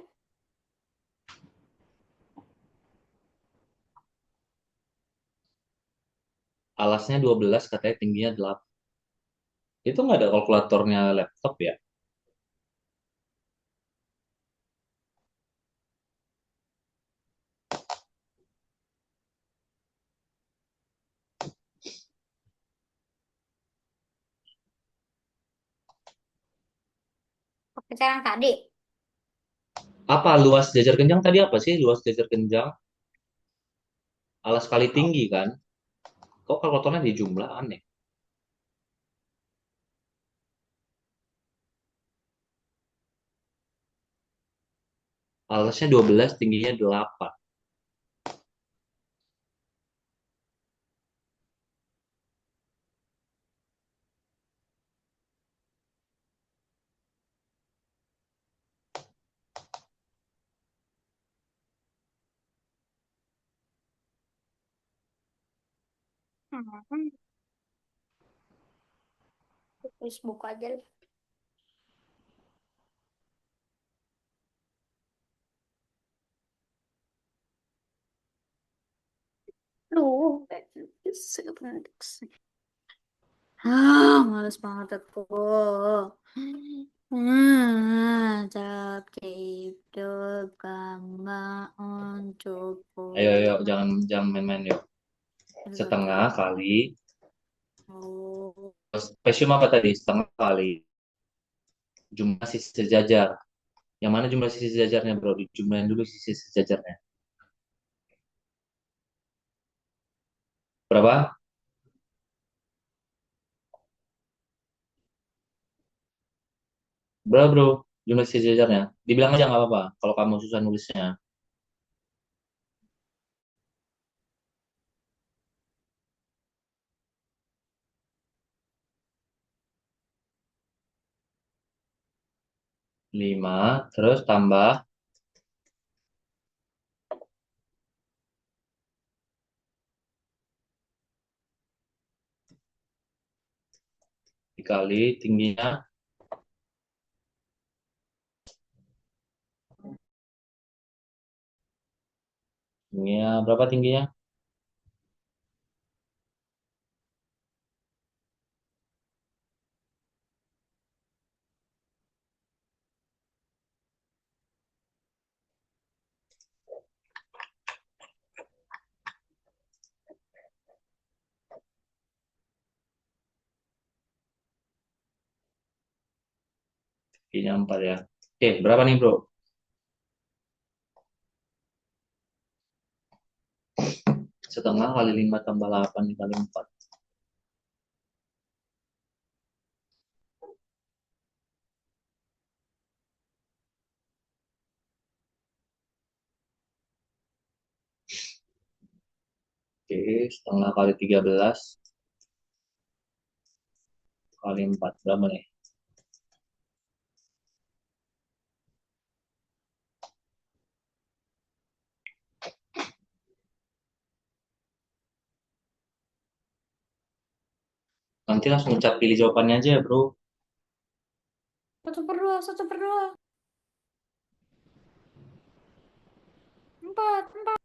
Alasnya 12, katanya tingginya 8. Itu nggak ada kalkulatornya laptop ya? Oke, Pacaran Kak Ade. Apa luas jajar kencang tadi apa sih luas jajar kencang? Alas kali tinggi kan? Kok kalkulatornya di jumlah aneh? Alasnya 12, tingginya 8. Hmm. Facebook aja. Aduh, sebentar. Males banget aku. Sakit juga Ayo, untukku. ayo, jangan jangan main-main yuk. Setengah kali. Oh, Spesium apa tadi? Setengah kali jumlah sisi sejajar. Yang mana jumlah sisi sejajarnya, bro? Dijumlahin dulu sisi sejajarnya. Berapa? Berapa, bro? Jumlah sisi sejajarnya. Dibilang aja nggak apa-apa. Kalau kamu susah nulisnya. 5, terus tambah dikali tingginya. Tingginya berapa tingginya? Tingginya 4 ya. Oke, berapa nih, bro? Setengah kali 5 tambah 8 dikali 4. Oke, setengah kali 13 kali 4. Berapa nih? Nanti langsung cap pilih jawabannya aja ya, bro. 1/2, 1/2. 4, 4.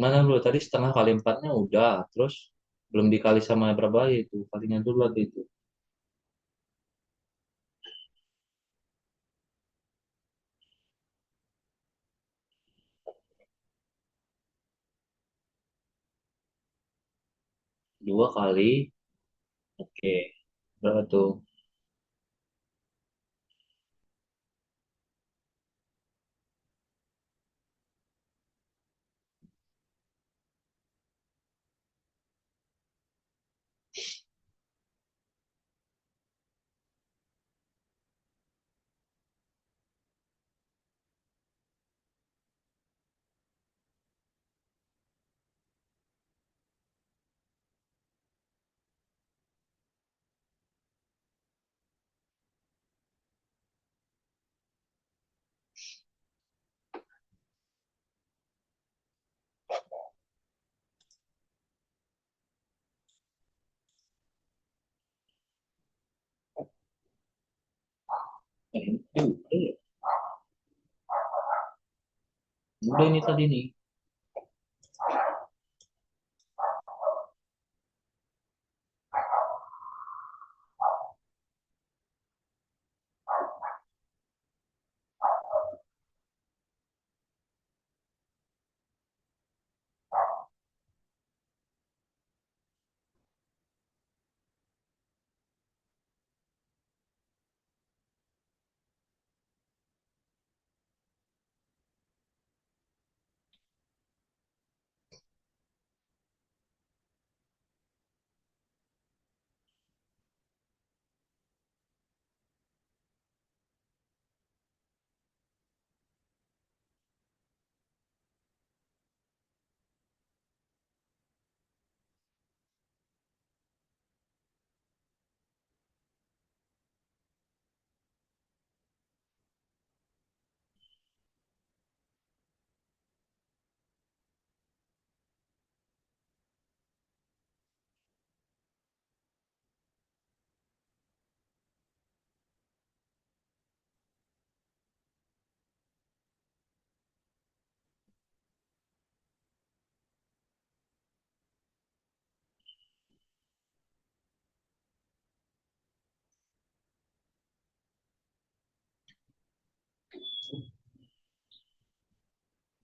Mana, bro? Tadi setengah kali 4-nya udah. Terus belum dikali sama berapa itu. Kalinya dulu lagi itu. 2 kali. Oke. Berapa tuh? Udah, udah ini tadi nih.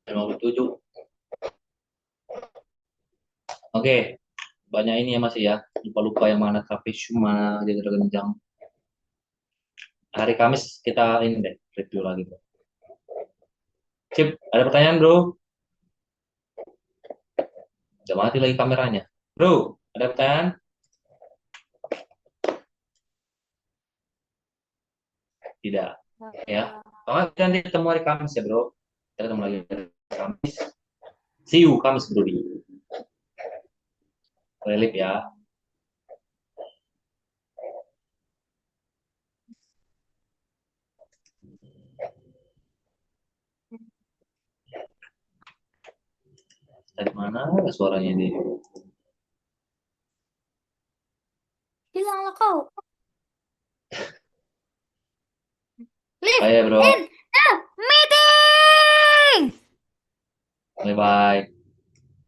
Jam 57. Oke, banyak ini ya masih ya. Lupa-lupa yang mana trapesium, mana jadi tergenjang. Hari Kamis kita ini deh, review lagi, bro. Sip, ada pertanyaan, bro? Udah mati lagi kameranya. Bro, ada pertanyaan? Tidak. Ya. Kalau kita nanti ketemu hari Kamis ya, bro. Kita ketemu lagi hari Kamis. See you, Kamis, bro. Di Relip ya. Dari mana suaranya di? Hilanglah kau. Live Bye ya, in bro. the meeting. Bye-bye.